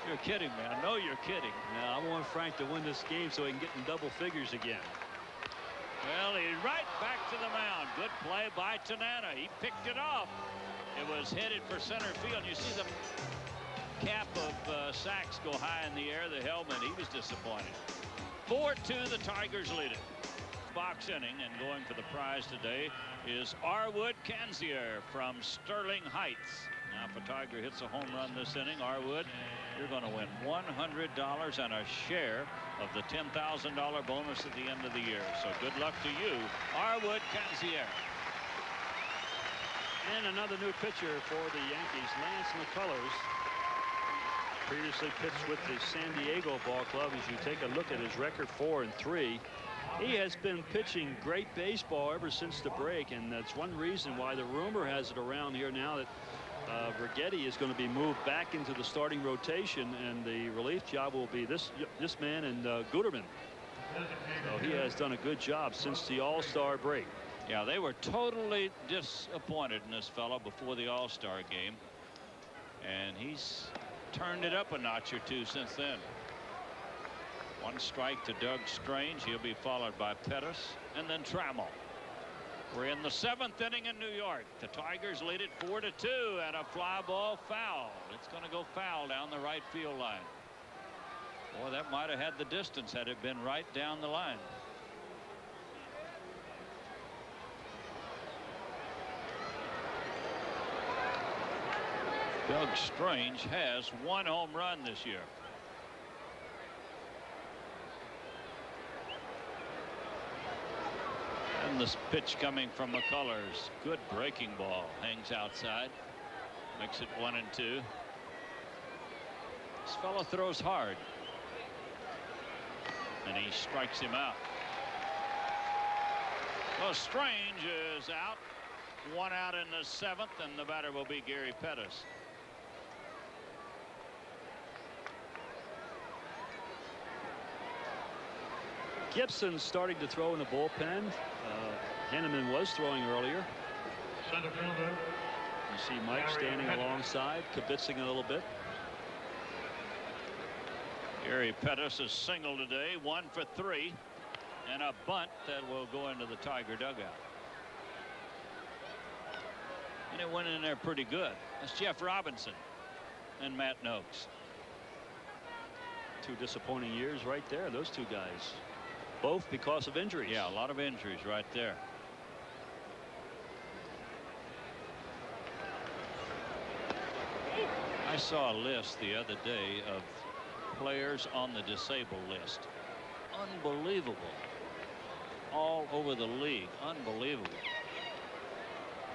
You're kidding me. I know you're kidding. Now, I want Frank to win this game so he can get in double figures again. Well, he's right back to the mound. Good play by Tanana. He picked it off. It was headed for center field. You see the cap of Sachs go high in the air, the helmet. He was disappointed. 4-2, the Tigers lead it. Box inning, and going for the prize today is Arwood Kanzier from Sterling Heights. Now, if a Tiger hits a home run this inning, Arwood, you're going to win $100 and a share of the $10,000 bonus at the end of the year. So good luck to you, Arwood Kanzier. And another new pitcher for the Yankees, Lance McCullers. Previously pitched with the San Diego Ball Club. As you take a look at his record, 4-3. He has been pitching great baseball ever since the break, and that's one reason why the rumor has it around here now that Righetti is going to be moved back into the starting rotation, and the relief job will be this man and Guterman. So he has done a good job since the All-Star break. Yeah, they were totally disappointed in this fellow before the All-Star game, and he's turned it up a notch or two since then. 1 strike to Doug Strange. He'll be followed by Pettis and then Trammell. We're in the 7th inning in New York. The Tigers lead it 4-2, and a fly ball foul. It's going to go foul down the right field line. Boy, that might have had the distance had it been right down the line. Doug Strange has 1 home run this year. And this pitch coming from McCullers. Good breaking ball. Hangs outside. Makes it 1-2. This fellow throws hard. And he strikes him out. Well, Strange is out. 1 out in the 7th, and the batter will be Gary Pettis. Gibson's starting to throw in the bullpen. Henneman was throwing earlier. Center fielder. You see Mike standing alongside, kibitzing a little bit. Gary Pettis is single today, 1 for 3, and a bunt that will go into the Tiger dugout. And it went in there pretty good. That's Jeff Robinson and Matt Noakes. 2 disappointing years right there, those 2 guys. Both because of injuries. Yeah, a lot of injuries right there. I saw a list the other day of players on the disabled list. Unbelievable. All over the league. Unbelievable.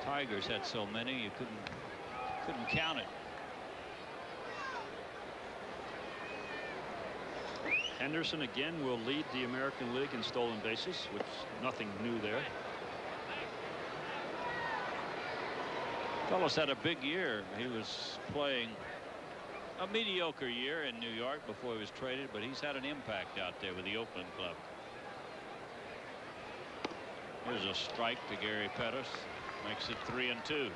Tigers had so many you couldn't count it. Henderson again will lead the American League in stolen bases, which nothing new there. Fellows had a big year. He was playing a mediocre year in New York before he was traded, but he's had an impact out there with the Oakland club. Here's a strike to Gary Pettis. Makes it 3-2.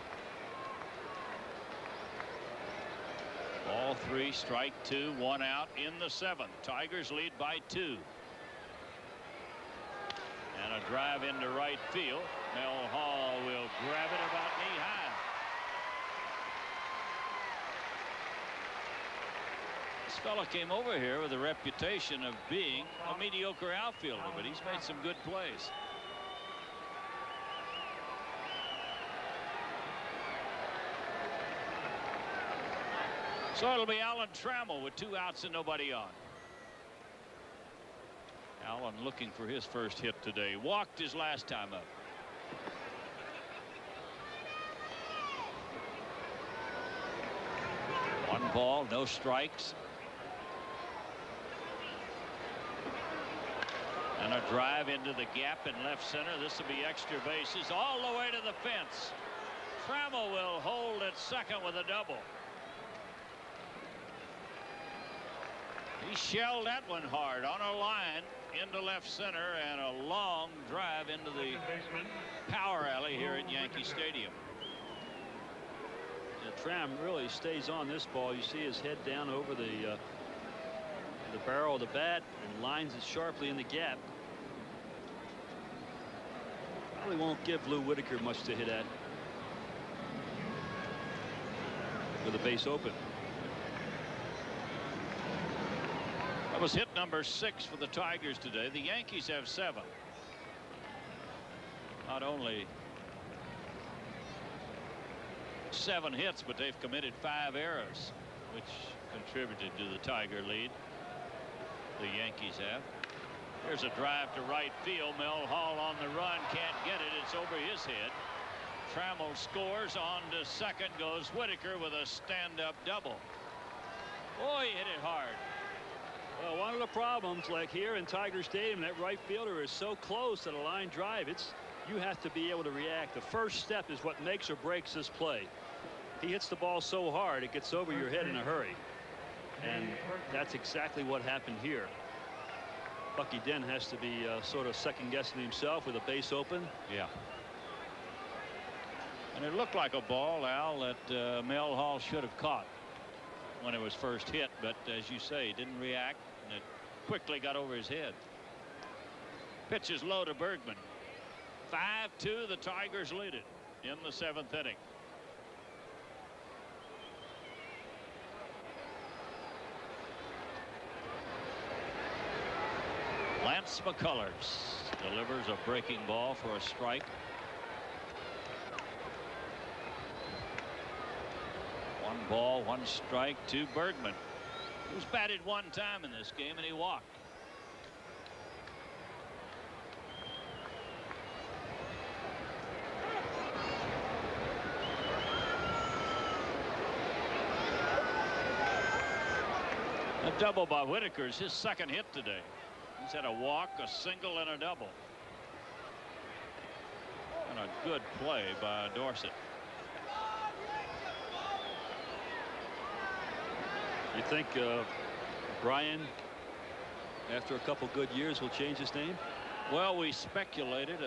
Ball 3, strike 2, 1 out in the 7th. Tigers lead by 2. And a drive into right field. Mel Hall will grab it about knee high. This fella came over here with a reputation of being a mediocre outfielder, but he's made some good plays. So it'll be Alan Trammell with 2 outs and nobody on. Alan looking for his first hit today. Walked his last time up. One ball, no strikes. And a drive into the gap in left center. This will be extra bases all the way to the fence. Trammell will hold at second with a double. He shelled that one hard on a line into left center and a long drive into the power alley here at Yankee Stadium. Tram really stays on this ball. You see his head down over the barrel of the bat and lines it sharply in the gap. Probably won't give Lou Whitaker much to hit at with a base open. That was hit number 6 for the Tigers today. The Yankees have 7. Not only 7 hits, but they've committed 5 errors, which contributed to the Tiger lead. The Yankees have. There's a drive to right field. Mel Hall on the run, can't get it. It's over his head. Trammell scores. On to second goes Whitaker with a stand-up double. Boy, he hit it hard. Well, one of the problems, like here in Tiger Stadium, that right fielder is so close to the line drive. You have to be able to react. The first step is what makes or breaks this play. He hits the ball so hard it gets over your head in a hurry, and that's exactly what happened here. Bucky Dent has to be sort of second-guessing himself with a base open. Yeah. And it looked like a ball, Al, that Mel Hall should have caught when it was first hit, but as you say, didn't react, and it quickly got over his head. Pitch is low to Bergman. 5-2, the Tigers lead it in the 7th inning. Lance McCullers delivers a breaking ball for a strike. One ball, 1 strike to Bergman, who's batted 1 time in this game, and he walked. A double by Whitaker's his second hit today. He's had a walk, a single, and a double. And a good play by Dorsett. You think Brian, after a couple good years, will change his name? Well, we speculated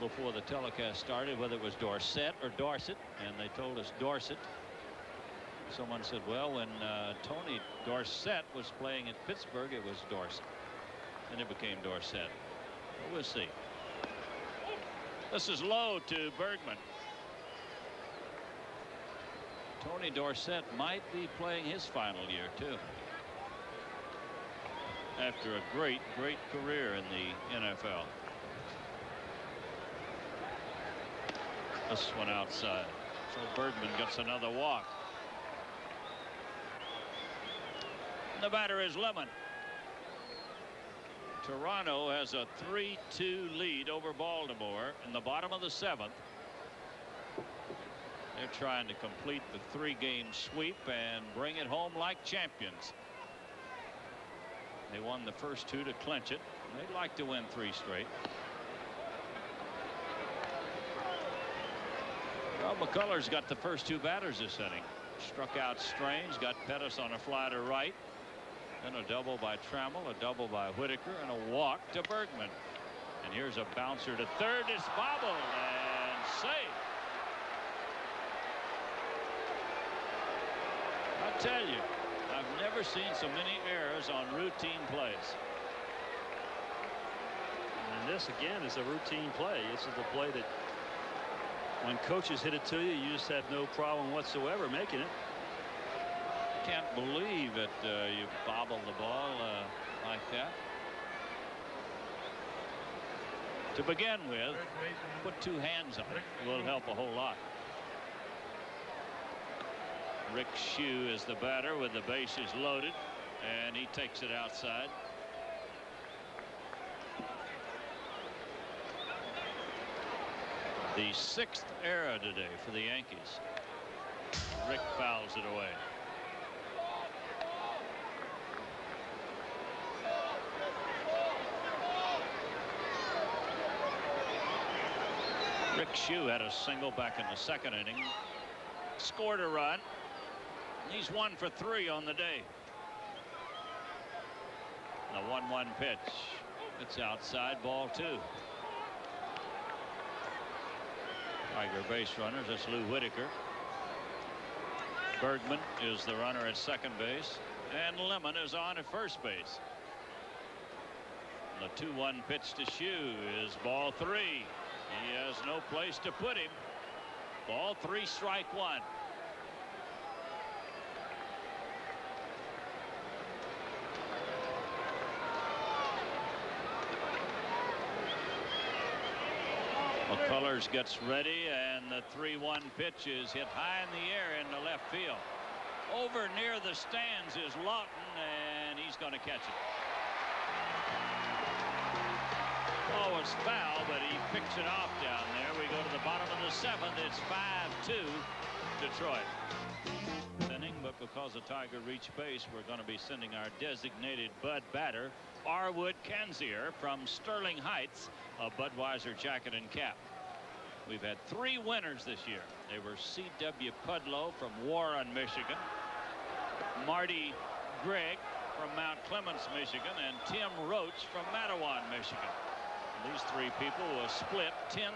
before the telecast started whether it was Dorsett or Dorsett, and they told us Dorsett. Someone said, well, when Tony Dorsett was playing at Pittsburgh, it was Dorsett, and it became Dorsett. Well, we'll see. This is low to Bergman. Tony Dorsett might be playing his final year too, after a great career in the NFL. This one outside, so Bergman gets another walk. The batter is Lemon. Toronto has a 3-2 lead over Baltimore in the bottom of the 7th. They're trying to complete the 3-game sweep and bring it home like champions. They won the first 2 to clinch it. They'd like to win 3 straight. Well, McCullers got the first 2 batters this inning. Struck out Strange, got Pettis on a fly to right. Then a double by Trammell, a double by Whitaker, and a walk to Bergman. And here's a bouncer to third. It's bobbled and safe. I tell you, I've never seen so many errors on routine plays. And this again is a routine play. This is a play that when coaches hit it to you, you just have no problem whatsoever making it. can't believe it. You bobble the ball like that. To begin with, put two hands on it. It will help a whole lot. Rick Shue is the batter with the bases loaded, and he takes it outside. The 6th error today for the Yankees. Rick fouls it away. Rick Shue had a single back in the 2nd inning. Scored a run. He's 1 for 3 on the day. The 1-1 pitch. It's outside, ball 2. Tiger base runners. That's Lou Whitaker. Bergman is the runner at second base, and Lemon is on at first base. The 2-1 pitch to Shue is ball 3. He has no place to put him. Ball 3, strike 1. McCullers gets ready, and the 3-1 pitch is hit high in the air into left field. Over near the stands is Lawton, and he's going to catch it. Oh, it's foul, but he picks it off down there. We go to the bottom of the 7th. It's 5-2 Detroit. But because the Tiger reached base, we're going to be sending our designated Bud batter, Arwood Kanzier, from Sterling Heights, a Budweiser jacket and cap. We've had 3 winners this year. They were C.W. Pudlow from Warren, Michigan, Marty Gregg from Mount Clemens, Michigan, and Tim Roach from Mattawan, Michigan. And these 3 people will split $10,000.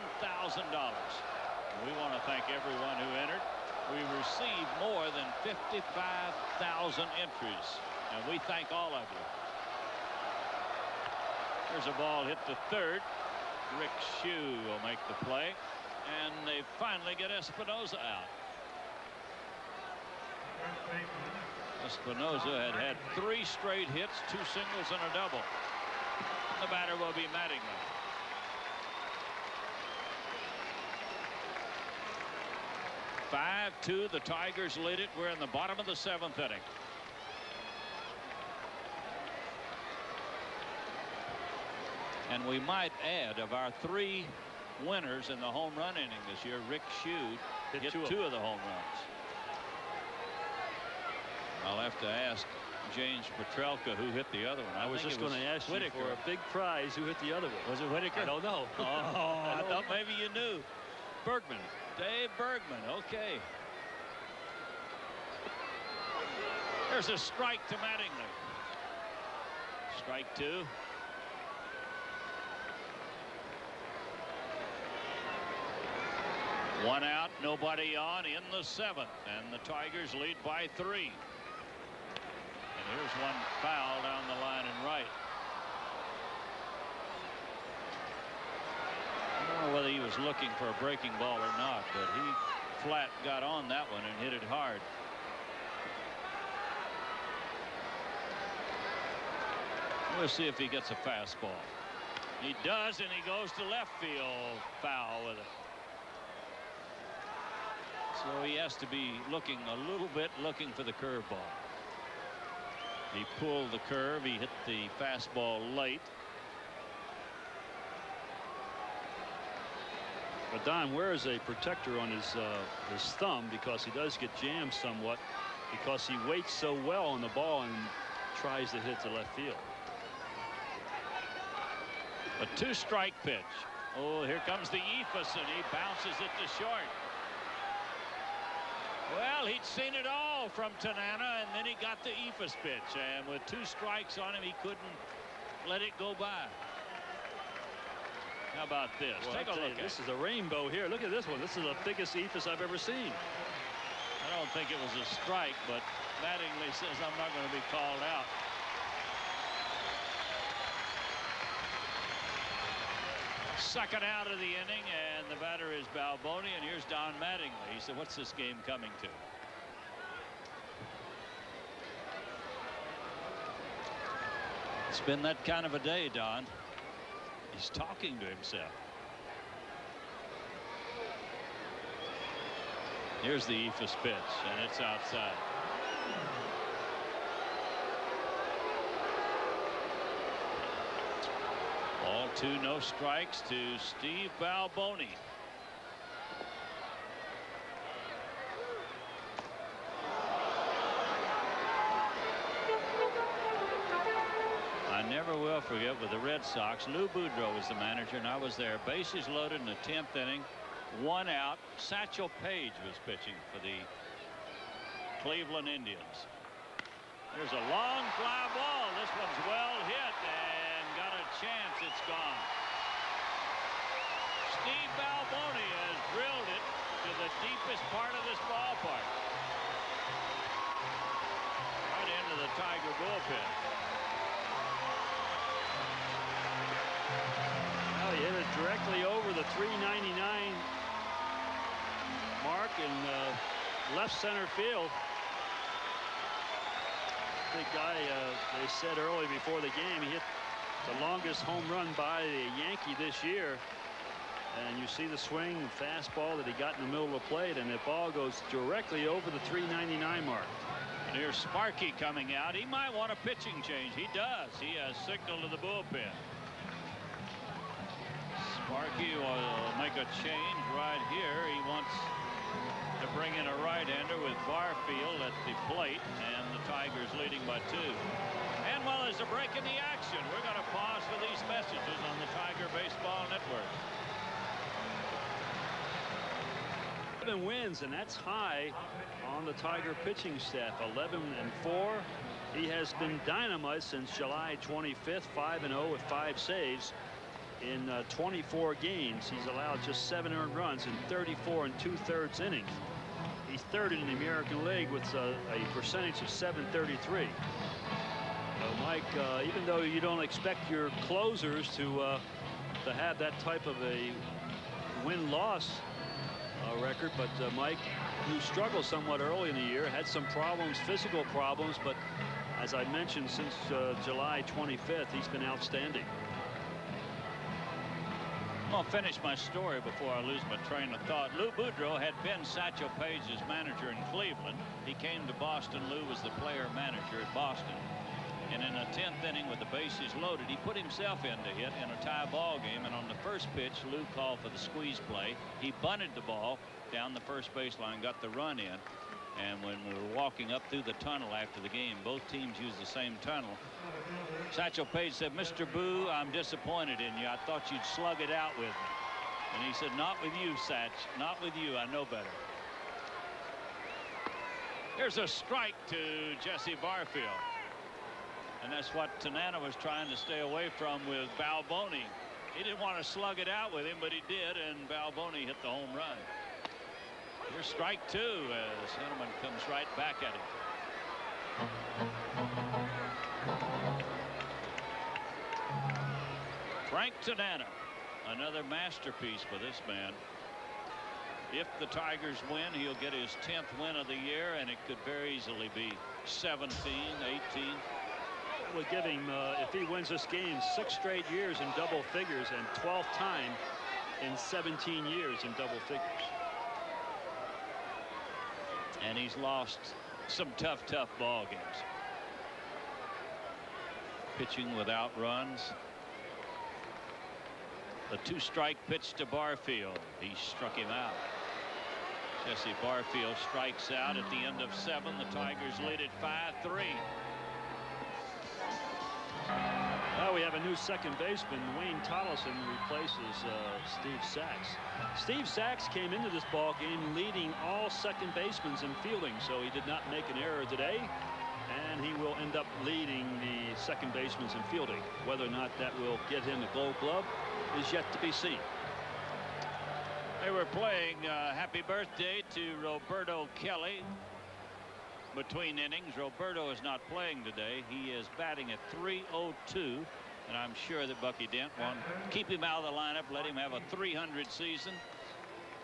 We want to thank everyone who entered. We received more than 55,000 entries, and we thank all of you. There's a ball hit to third. Rick Shue will make the play, and they finally get Espinosa out. Espinosa had 3 straight hits, 2 singles and a double. The batter will be Mattingly. 5-2. The Tigers lead it. We're in the bottom of the 7th inning. And we might add, of our 3 winners in the home run inning this year, Rick Shue hit 2 of the home runs. I'll have to ask James Petrelka who hit the other one. I was just going to ask Whitaker. you for a big prize. Who hit the other one? Was it Whitaker? I don't know. Oh, I thought maybe you knew. Bergman. Dave Bergman. Okay. There's a strike to Mattingly. Strike 2. One out, nobody on in the 7th, and the Tigers lead by 3. And here's one foul down the line and right. I don't know whether he was looking for a breaking ball or not, but he flat got on that one and hit it hard. We'll see if he gets a fastball. He does, and he goes to left field. Foul with it. So he has to be looking a little bit, looking for the curveball. He pulled the curve. He hit the fastball late. But Don wears a protector on his thumb because he does get jammed somewhat because he waits so well on the ball and tries to hit to left field. A 2-strike pitch. Oh, here comes the Eephus, and he bounces it to short. Well, he'd seen it all from Tanana, and then he got the Eephus pitch, and with 2 strikes on him, he couldn't let it go by. How about this? Well, Take a look at it. This is a rainbow here. Look at this one. This is the biggest Eephus I've ever seen. I don't think it was a strike, but Mattingly says I'm not going to be called out. Second out of the inning, and the batter is Balboni, and here's Don Mattingly. He said, what's this game coming to? It's been that kind of a day, Don. He's talking to himself. Here's the Eephus pitch, and it's outside. Ball 2, no strikes to Steve Balboni. I never will forget with the Red Sox, Lou Boudreau was the manager, and I was there. Bases loaded in the 10th inning, 1 out. Satchel Paige was pitching for the Cleveland Indians. There's a long fly ball. This one's well hit and got a chance. It's gone. Steve Balboni has drilled it to the deepest part of this ballpark. Right into the Tiger bullpen. Well, he hit it directly over the 399 mark in left center field. Big guy, they said early before the game, he hit the longest home run by a Yankee this year. And you see the swing, fastball that he got in the middle of the plate, and the ball goes directly over the 399 mark. And here's Sparky coming out. He might want a pitching change. He does. He has signaled to the bullpen. Sparky will make a change right here. He wants to bring in a right-hander with Barfield at the plate, and the Tigers leading by 2. And while there's a break in the action, we're going to pause for these messages on the Tiger Baseball Network. 11 wins, and that's high on the Tiger pitching staff. 11-4. He has been dynamite since July 25th, 5-0 with 5 saves. In 24 games, he's allowed just 7 earned runs in 34 2/3 innings. He's third in the American League with a percentage of .733. Mike, even though you don't expect your closers to have that type of a win-loss record, but Mike, who struggled somewhat early in the year, had some problems, physical problems, but as I mentioned, since July 25th, he's been outstanding. I'll finish my story before I lose my train of thought. Lou Boudreau had been Satchel Paige's manager in Cleveland. He came to Boston. Lou was the player manager at Boston. And in a 10th inning with the bases loaded, he put himself in to hit in a tie ball game. And on the first pitch, Lou called for the squeeze play. He bunted the ball down the first baseline, got the run in. And when we were walking up through the tunnel after the game, both teams used the same tunnel. Satchel Paige said, "Mr. Boo, I'm disappointed in you. I thought you'd slug it out with me." And he said, "Not with you, Satch. Not with you. I know better." Here's a strike to Jesse Barfield. And that's what Tanana was trying to stay away from with Balboni. He didn't want to slug it out with him, but he did, and Balboni hit the home run. Here's strike 2 as Henneman comes right back at him. Frank Tanana, another masterpiece for this man. If the Tigers win, he'll get his 10th win of the year, and it could very easily be 17, 18. Would give him, if he wins this game, 6 straight years in double figures and 12th time in 17 years in double figures. And he's lost some tough ball games. Pitching without runs. The 2-strike pitch to Barfield. He struck him out. Jesse Barfield strikes out at the end of 7. The Tigers lead at 5-3. Now we have a new second baseman. Wayne Tollison replaces Steve Sax. Steve Sax came into this ball game leading all second basemen in fielding, so he did not make an error today, and he will end up leading the second basemen in fielding. Whether or not that will get him a Gold Glove is yet to be seen. They were playing happy birthday to Roberto Kelly. Between innings, Roberto is not playing today. He is batting at .302, and I'm sure that Bucky Dent won't keep him out of the lineup, let him have a .300 season.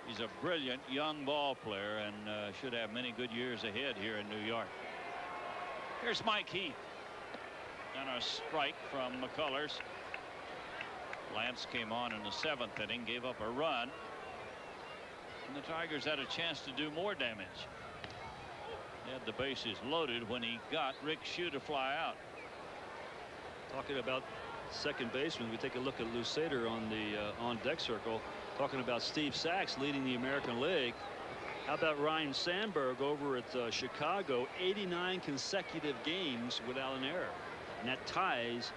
He's a brilliant young ball player and should have many good years ahead here in New York. Here's Mike Heath. and a strike from McCullers. Lance came on in the 7th inning, gave up a run, and the Tigers had a chance to do more damage. They had the bases loaded when he got Rick Shue to fly out. Talking about second baseman, we take a look at Lou Sater on the on-deck circle, talking about Steve Sax leading the American League. How about Ryan Sandberg over at Chicago? 89 consecutive games without an error, and that ties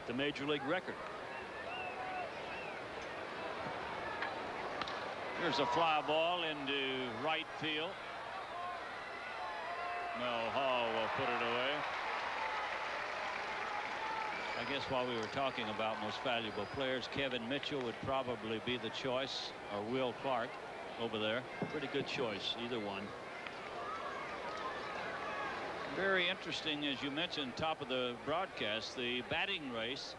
the major league record. Here's a fly ball into right field. Mel Hall will put it away. I guess while we were talking about most valuable players, Kevin Mitchell would probably be the choice, or Will Clark over there. Pretty good choice, either one. Very interesting, as you mentioned, top of the broadcast, the batting race.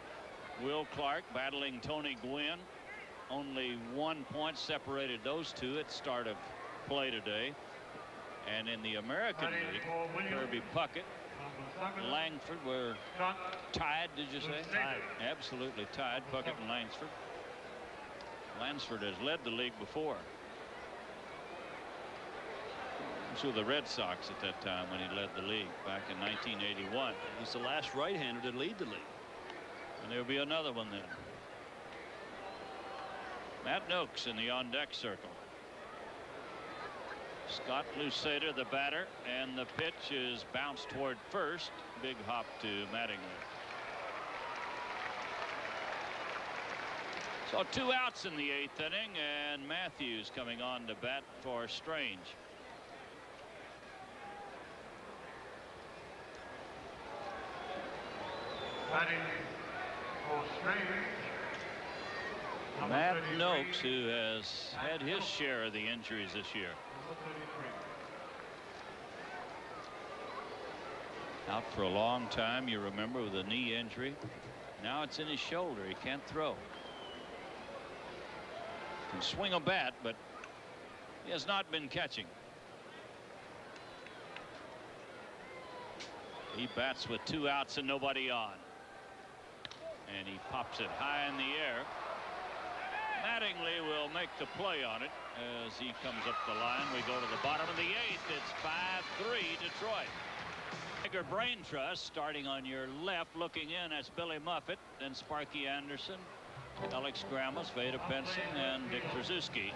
Will Clark battling Tony Gwynn. Only 1 point separated those two at start of play today. And in the American League, Kirby Puckett, Langford were tied, did you say? Tied. Absolutely tied, Puckett and Lansford. Lansford has led the league before. So the Red Sox at that time when he led the league back in 1981. He's the last right-hander to lead the league. And there'll be another one then. Matt Noakes in the on-deck circle. Scott Luceta, the batter, and the pitch is bounced toward first. Big hop to Mattingly. So 2 outs in the 8th inning, and Matthews coming on to bat for Strange. Batting for Strange. Matt Noakes, who has had his share of the injuries this year. Out for a long time, you remember, with a knee injury. Now it's in his shoulder. He can't throw. Can swing a bat, but he has not been catching. He bats with 2 outs and nobody on. And he pops it high in the air. Mattingly will make the play on it as he comes up the line. We go to the bottom of the 8th. It's 5-3 Detroit. Tiger Brain Trust starting on your left, looking in. That's Billy Muffet, then Sparky Anderson, Alex Gramos, Vada Benson, and Dick Trzeski.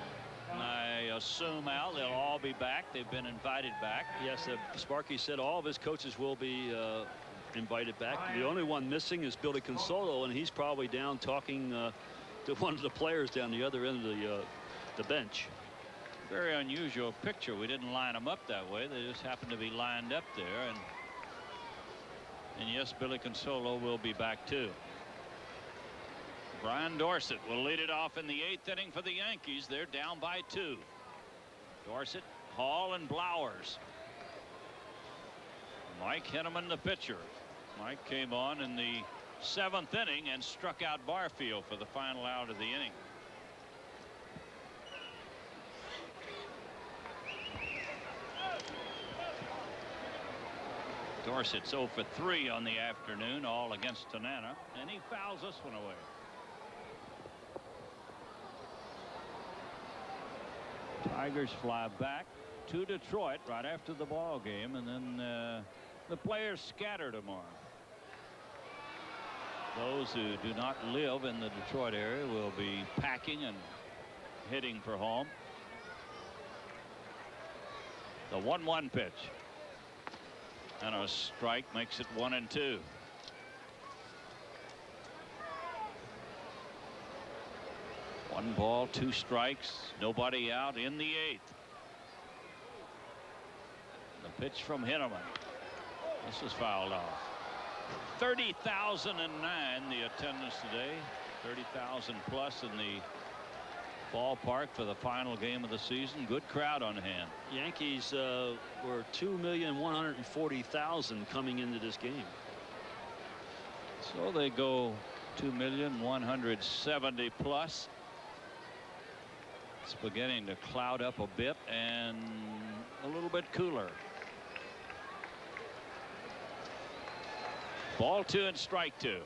I assume, Al, they'll all be back. They've been invited back. Yes, Sparky said all of his coaches will be invited back. The only one missing is Billy Consolo, and he's probably down talking to one of the players down the other end of the bench. Very unusual picture. We didn't line them up that way. They just happened to be lined up there. And yes, Billy Consolo will be back too. Brian Dorsett will lead it off in the 8th inning for the Yankees. They're down by 2. Dorsett, Hall, and Blowers. Mike Henneman, the pitcher. Mike came on in the 7th inning and struck out Barfield for the final out of the inning. Dorsett's 0 for 3 on the afternoon, all against Tanana, and he fouls this one away. Tigers fly back to Detroit right after the ball game, and then the players scatter tomorrow. Those who do not live in the Detroit area will be packing and heading for home. The 1-1 pitch. And a strike makes it 1-2. One ball, 2 strikes, nobody out in the 8th. The pitch from Henneman. This is fouled off. 30,009 the attendance today. 30,000 plus in the ballpark for the final game of the season. Good crowd on hand. Yankees were 2,140,000 coming into this game. So they go 2,170 plus. It's beginning to cloud up a bit and a little bit cooler. Ball 2 and strike 2.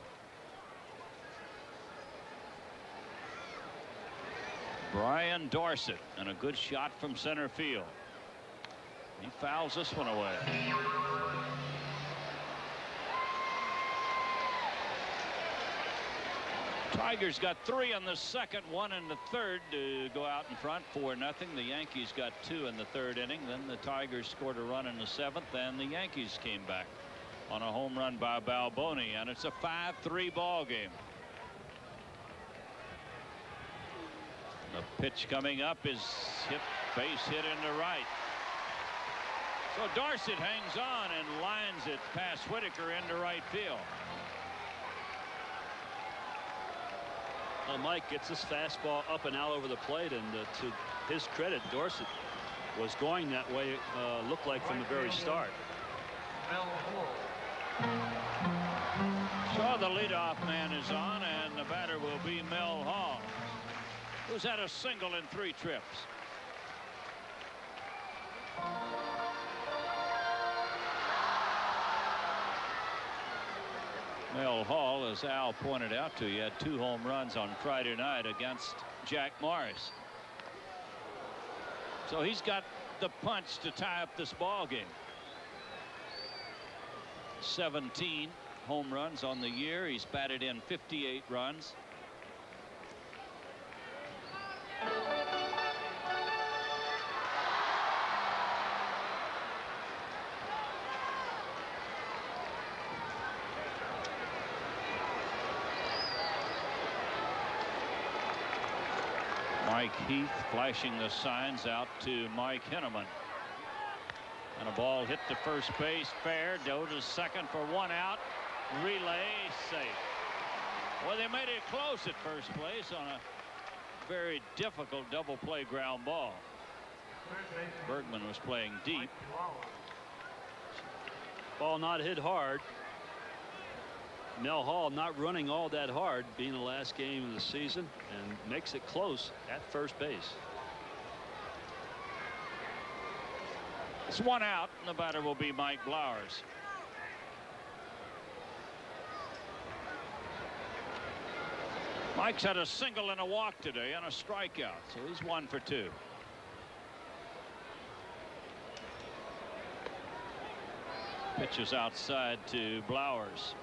Brian Dorsett, and a good shot from center field. He fouls this one away. Tigers got 3 in the second, 1 in the third to go out in front 4-0. The Yankees got 2 in the third inning. Then the Tigers scored a run in the 7th, and the Yankees came back on a home run by Balboni, and it's a 5-3 ball game. The pitch coming up is base hit into right. So Dorsett hangs on and lines it past Whitaker into right field. Well, Mike gets this fastball up and out over the plate, and to his credit, Dorsett was going that way, looked like from the very start. Mel Hall. So the leadoff man is on, and the batter will be Mel Hall, who's had a single in 3 trips. Mel Hall, as Al pointed out to you, had 2 home runs on Friday night against Jack Morris. So he's got the punch to tie up this ball game. 17 home runs on the year. He's batted in 58 runs. Mike Heath flashing the signs out to Mike Henneman. And a ball hit to first base, fair. Doe to second for 1 out. Relay safe. Well, they made it close at first place on a very difficult double play ground ball. Bergman was playing deep. Ball not hit hard. Mel Hall not running all that hard, being the last game of the season, and makes it close at first base. It's 1 out, and the batter will be Mike Blowers. Mike's had a single and a walk today and a strikeout, so he's 1 for 2. Pitches outside to Blowers.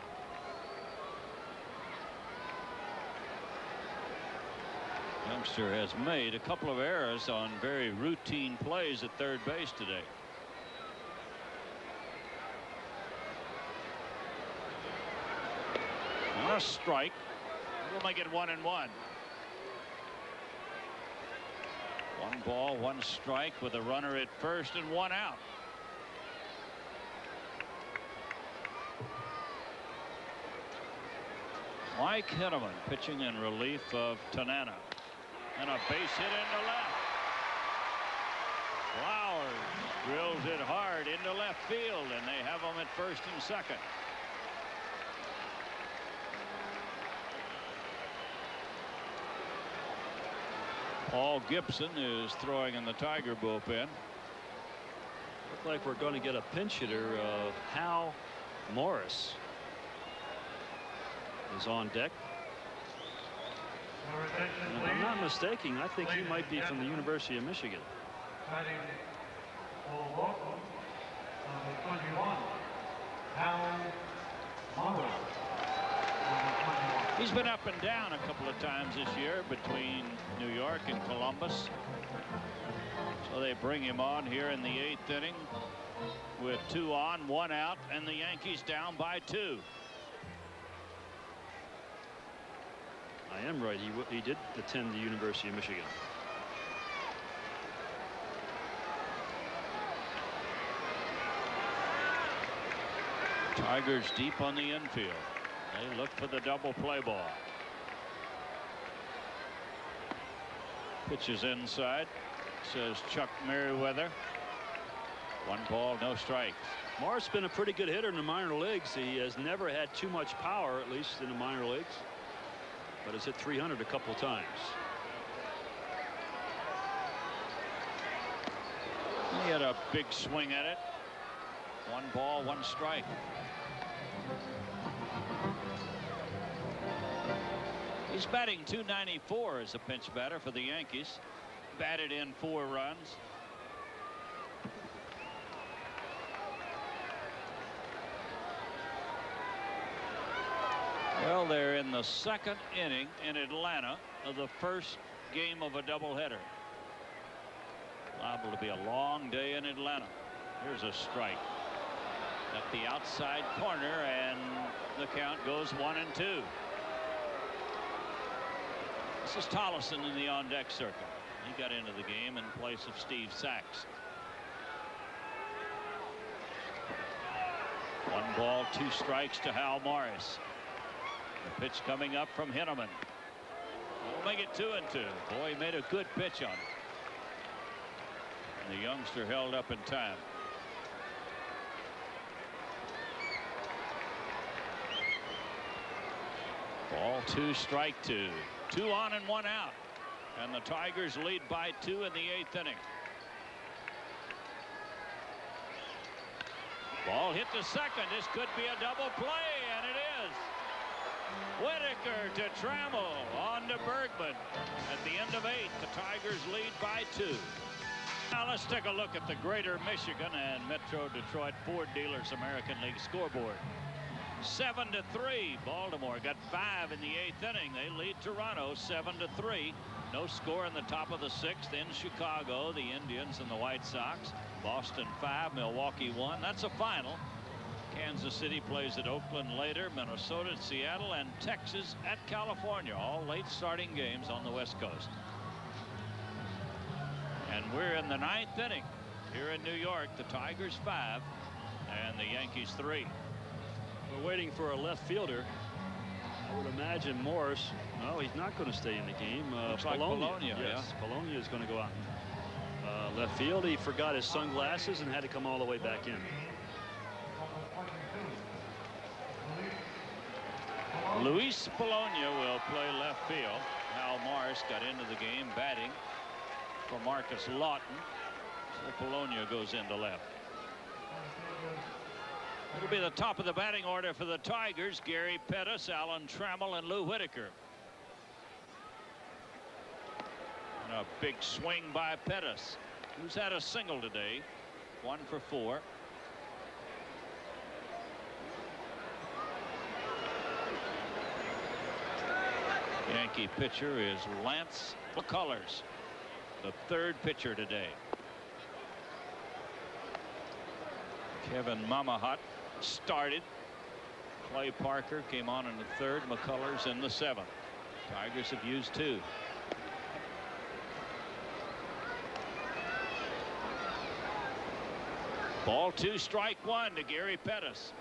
Youngster has made a couple of errors on very routine plays at third base today. And a strike. We'll make it 1-1. 1 ball, 1 strike with a runner at first and 1 out. Mike Henneman pitching in relief of Tanana. And a base hit into left. Flowers drills it hard into left field, and they have him at first and second. Paul Gibson is throwing in the Tiger bullpen. Look like we're going to get a pinch hitter. Hal Morris is on deck. And if I'm not mistaken, I think he might be from the University of Michigan. Batting for Waltham, number 21, Hal Morris. He's been up and down a couple of times this year between New York and Columbus. So they bring him on here in the 8th inning with 2 on, 1 out, and the Yankees down by 2. I am right. He did attend the University of Michigan. Tigers deep on the infield. They look for the double play ball. Pitches inside, says Chuck Merriweather. 1 ball, no strikes. Morris has been a pretty good hitter in the minor leagues. He has never had too much power, at least in the minor leagues, but has hit 300 a couple times. He had a big swing at it. 1 ball, 1 strike. He's batting .294 as a pinch batter for the Yankees. Batted in 4 runs. Well, they're in the 2nd inning in Atlanta of the first game of a doubleheader. Liable to be a long day in Atlanta. Here's a strike at the outside corner, and the count goes 1-2. This is Tolleson in the on-deck circle. He got into the game in place of Steve Sachs. 1 ball, 2 strikes to Hal Morris. The pitch coming up from Henneman. We'll make it 2-2. Boy, he made a good pitch on it. And the youngster held up in time. Ball 2, strike 2. 2 on and 1 out. And the Tigers lead by 2 in the 8th inning. Ball hit to second. This could be a double play, and it is. Whitaker to Trammell, on to Bergman. At the end of 8, the Tigers lead by 2. Now let's take a look at the Greater Michigan and Metro Detroit Ford Dealers American League scoreboard. 7-3. Baltimore got 5 in the 8th inning. They lead Toronto 7-3. No score in the top of the 6th. In Chicago, the Indians and the White Sox. Boston 5, Milwaukee 1. That's a final. Kansas City plays at Oakland later. Minnesota at Seattle, and Texas at California. All late starting games on the West Coast. And we're in the 9th inning here in New York. The Tigers 5 and the Yankees 3. We're waiting for a left fielder. I would imagine Morris. No, he's not going to stay in the game. Looks like Polonia. Yes, Polonia is going to go out left field. He forgot his sunglasses and had to come all the way back in. Luis Polonia will play left field. Hal Morris got into the game batting for Marcus Lawton. So Polonia goes into left. It'll be the top of the batting order for the Tigers. Gary Pettis, Alan Trammell, and Lou Whitaker. And a big swing by Pettis, who's had a single today. 1 for 4. Yankee pitcher is Lance McCullers, the 3rd pitcher today. Kevin Mamahat started. Clay Parker came on in the 3rd. McCullers in the 7th. Tigers have used 2. Ball 2, strike 1 to Gary Pettis.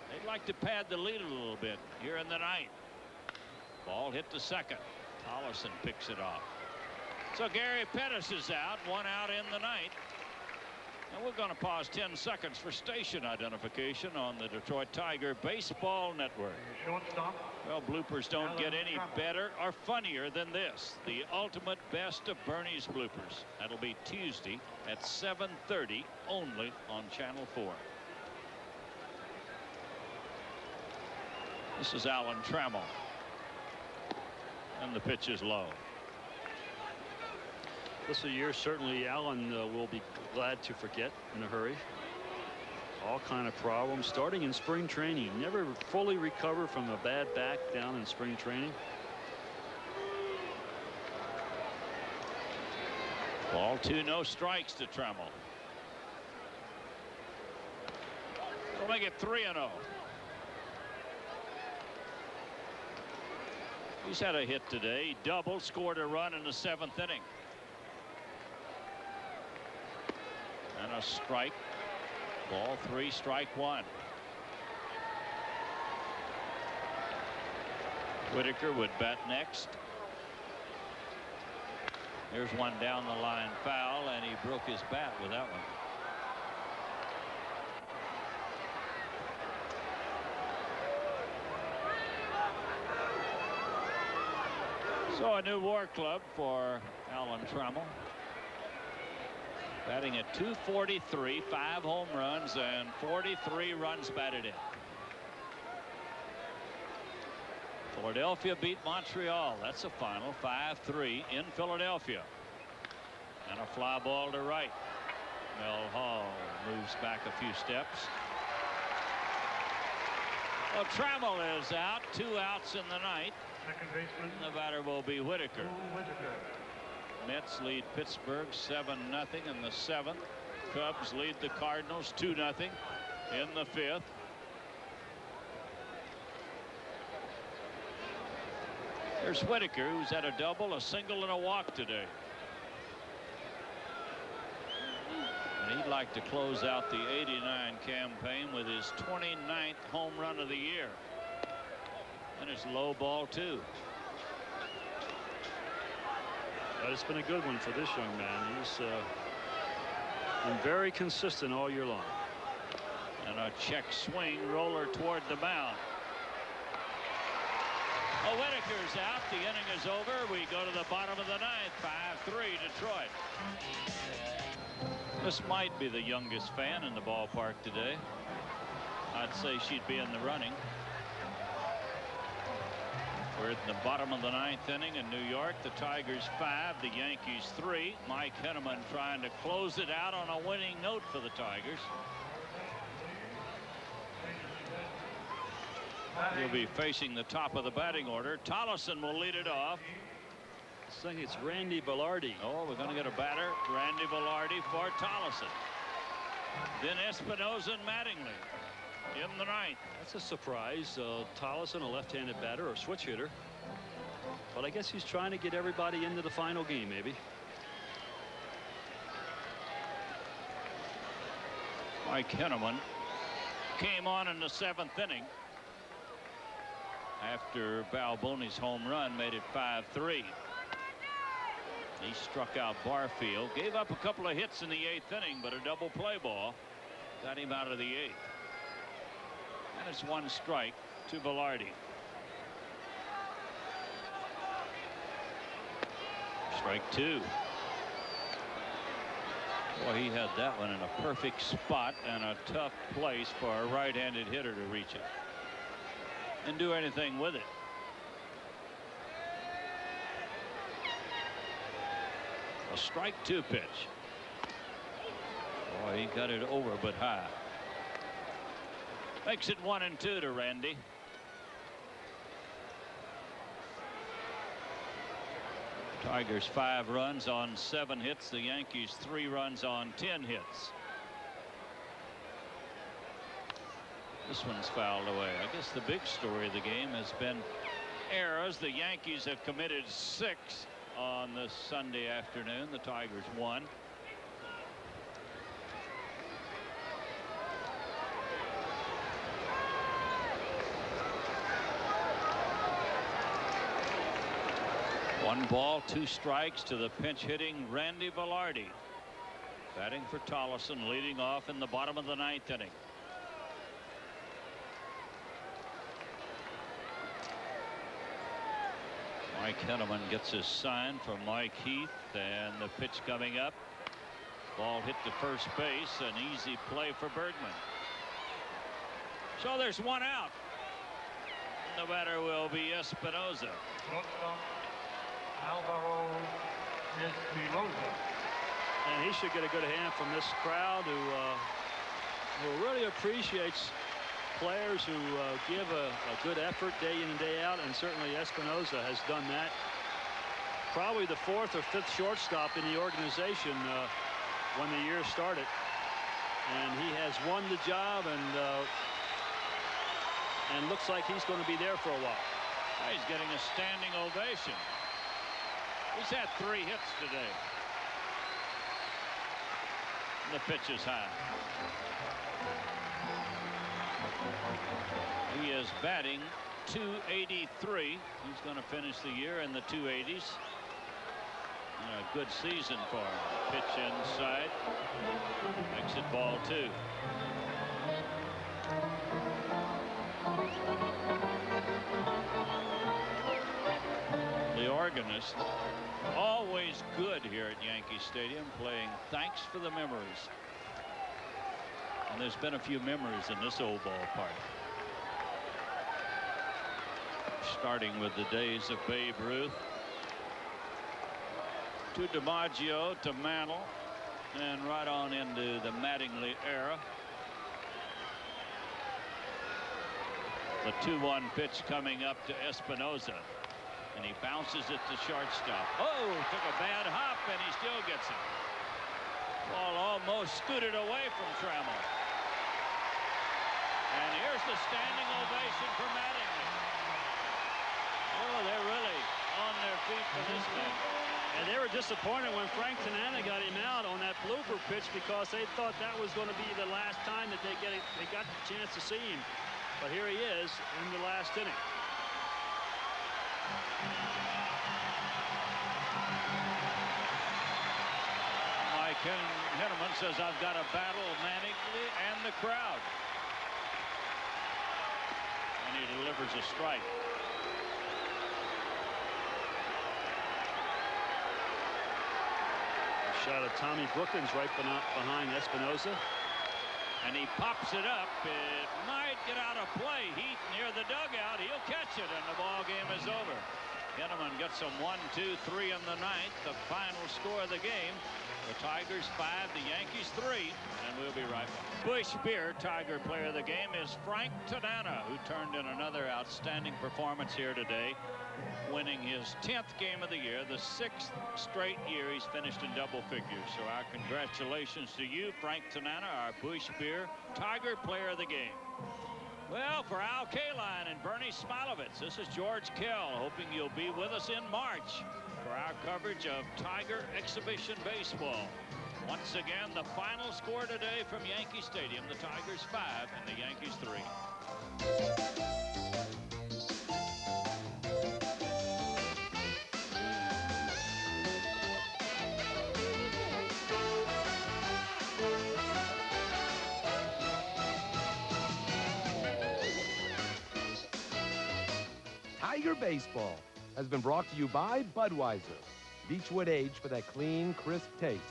They'd like to pad the lead a little bit here in the 9th. Ball hit to second. Tolleson picks it off. So Gary Pettis is out. 1 out in the 9th. And we're going to pause 10 seconds for station identification on the Detroit Tiger Baseball Network. Shortstop. Well, bloopers don't get any better or funnier than this. The ultimate best of Bernie's bloopers. That'll be Tuesday at 7:30 only on Channel 4. This is Alan Trammell. And the pitch is low. This year, certainly Allen will be glad to forget in a hurry. All kind of problems starting in spring training. Never fully recover from a bad back down in spring training. Ball 2, no strikes to Trammell. We'll make it 3-0. He's had a hit today. He doubled, scored a run in the 7th inning. And a strike. Ball 3, strike 1. Whitaker would bat next. There's one down the line foul, and he broke his bat with that one. So a new WAR club for Alan Trammell. Batting at .243, 5 home runs, and 43 runs batted in. Philadelphia beat Montreal. That's a final 5-3 in Philadelphia. And a fly ball to right. Mel Hall moves back a few steps. Well, Trammell is out. 2 outs in the ninth. Second baseman, The batter will be Whitaker. Whitaker. Mets lead Pittsburgh 7-0 in the 7th. Cubs lead the Cardinals 2-0 in the 5th. There's Whitaker, who's had a double, a single, and a walk today. And he'd like to close out the '89 campaign with his 29th home run of the year. And his low ball, too. But it's been a good one for this young man. He's been very consistent all year long. And a check swing roller toward the mound. Oh, Whitaker's out. The inning is over. We go to the bottom of the ninth. 5-3 Detroit. This might be the youngest fan in the ballpark today. I'd say she'd be in the running. We're at the bottom of the ninth inning in New York. The Tigers 5, the Yankees 3. Mike Henneman trying to close it out on a winning note for the Tigers. He'll be facing the top of the batting order. Tollison will lead it off. I think it's Randy Velarde. Oh, we're going to get a batter. Randy Velarde for Tollison. Then Espinosa and Mattingly in the ninth. That's a surprise. Tollison, a left-handed batter or switch hitter. But I guess he's trying to get everybody into the final game, maybe. Mike Henneman came on in the 7th inning after Balboni's home run made it 5-3. He struck out Barfield, gave up a couple of hits in the 8th inning, but a double play ball got him out of the 8th. And it's 1 strike to Velarde. Strike 2. Boy, he had that one in a perfect spot and a tough place for a right-handed hitter to reach it and do anything with it. A strike 2 pitch. Boy, he got it over but high. Makes it 1-2 to Randy. Tigers 5 runs on 7 hits. The Yankees 3 runs on 10 hits. This one's fouled away. I guess the big story of the game has been errors. The Yankees have committed 6 on this Sunday afternoon. The Tigers 1. One ball, 2 strikes to the pinch hitting Randy Velarde. Batting for Tollison, leading off in the bottom of the 9th inning. Mike Henneman gets his sign from Mike Heath, and the pitch coming up. Ball hit to first base. An easy play for Bergman. So there's 1 out. The batter will be Espinosa. Shortstop, Alvaro Espinosa. And he should get a good hand from this crowd who really appreciates players who give a good effort day in and day out, and certainly Espinosa has done that. Probably the 4th or 5th shortstop in the organization when the year started, and he has won the job and looks like he's going to be there for a while. He's getting a standing ovation. He's had 3 hits today. The pitch is high. He is batting .283. He's going to finish the year in the 280s. And a good season for him. Pitch inside. Makes it ball 2. The organist, always good here at Yankee Stadium, playing Thanks for the Memories. And there's been a few memories in this old ballpark. starting with the days of Babe Ruth. To DiMaggio, to Mantle, and right on into the Mattingly era. The 2-1 pitch coming up to Espinosa, and he bounces it to shortstop. Oh, took a bad hop, and he still gets it. Ball almost scooted away from Trammell. And here's the standing ovation for Mattingly. Oh, they're really on their feet for this man. And they were disappointed when Frank Tanana got him out on that blooper pitch because they thought that was going to be the last time that they got the chance to see him. But here he is in the last inning. Mike Henneman says, I've got to battle Mattingly and the crowd. And he delivers a strike. Shot of Tommy Brookins right behind Espinosa. And he pops it up. It might get out of play. Heat near the dugout. He'll catch it, and the ball game is over. Henneman gets them 1, 2, 3 in the ninth. The final score of the game. The Tigers 5, the Yankees 3, and we'll be right back. Busch Beer Tiger Player of the game is Frank Tanana, who turned in another outstanding performance here today, winning his 10th game of the year, the 6th straight year he's finished in double figures. So our congratulations to you, Frank Tanana, our Busch Beer Tiger Player of the game. Well, for Al Kaline and Bernie Smilovitz, this is George Kell, hoping you'll be with us in March for our coverage of Tiger Exhibition Baseball. Once again, the final score today from Yankee Stadium, the Tigers 5 and the Yankees 3. Tiger Baseball has been brought to you by Budweiser. Beechwood Age for that clean, crisp taste.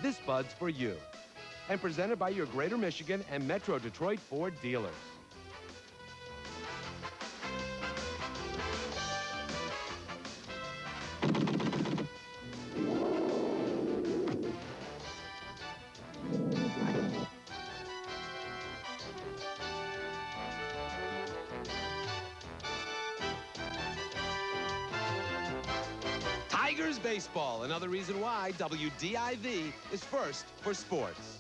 This Bud's for you. And presented by your Greater Michigan and Metro Detroit Ford dealers. Tigers Baseball, another reason why WDIV is first for sports.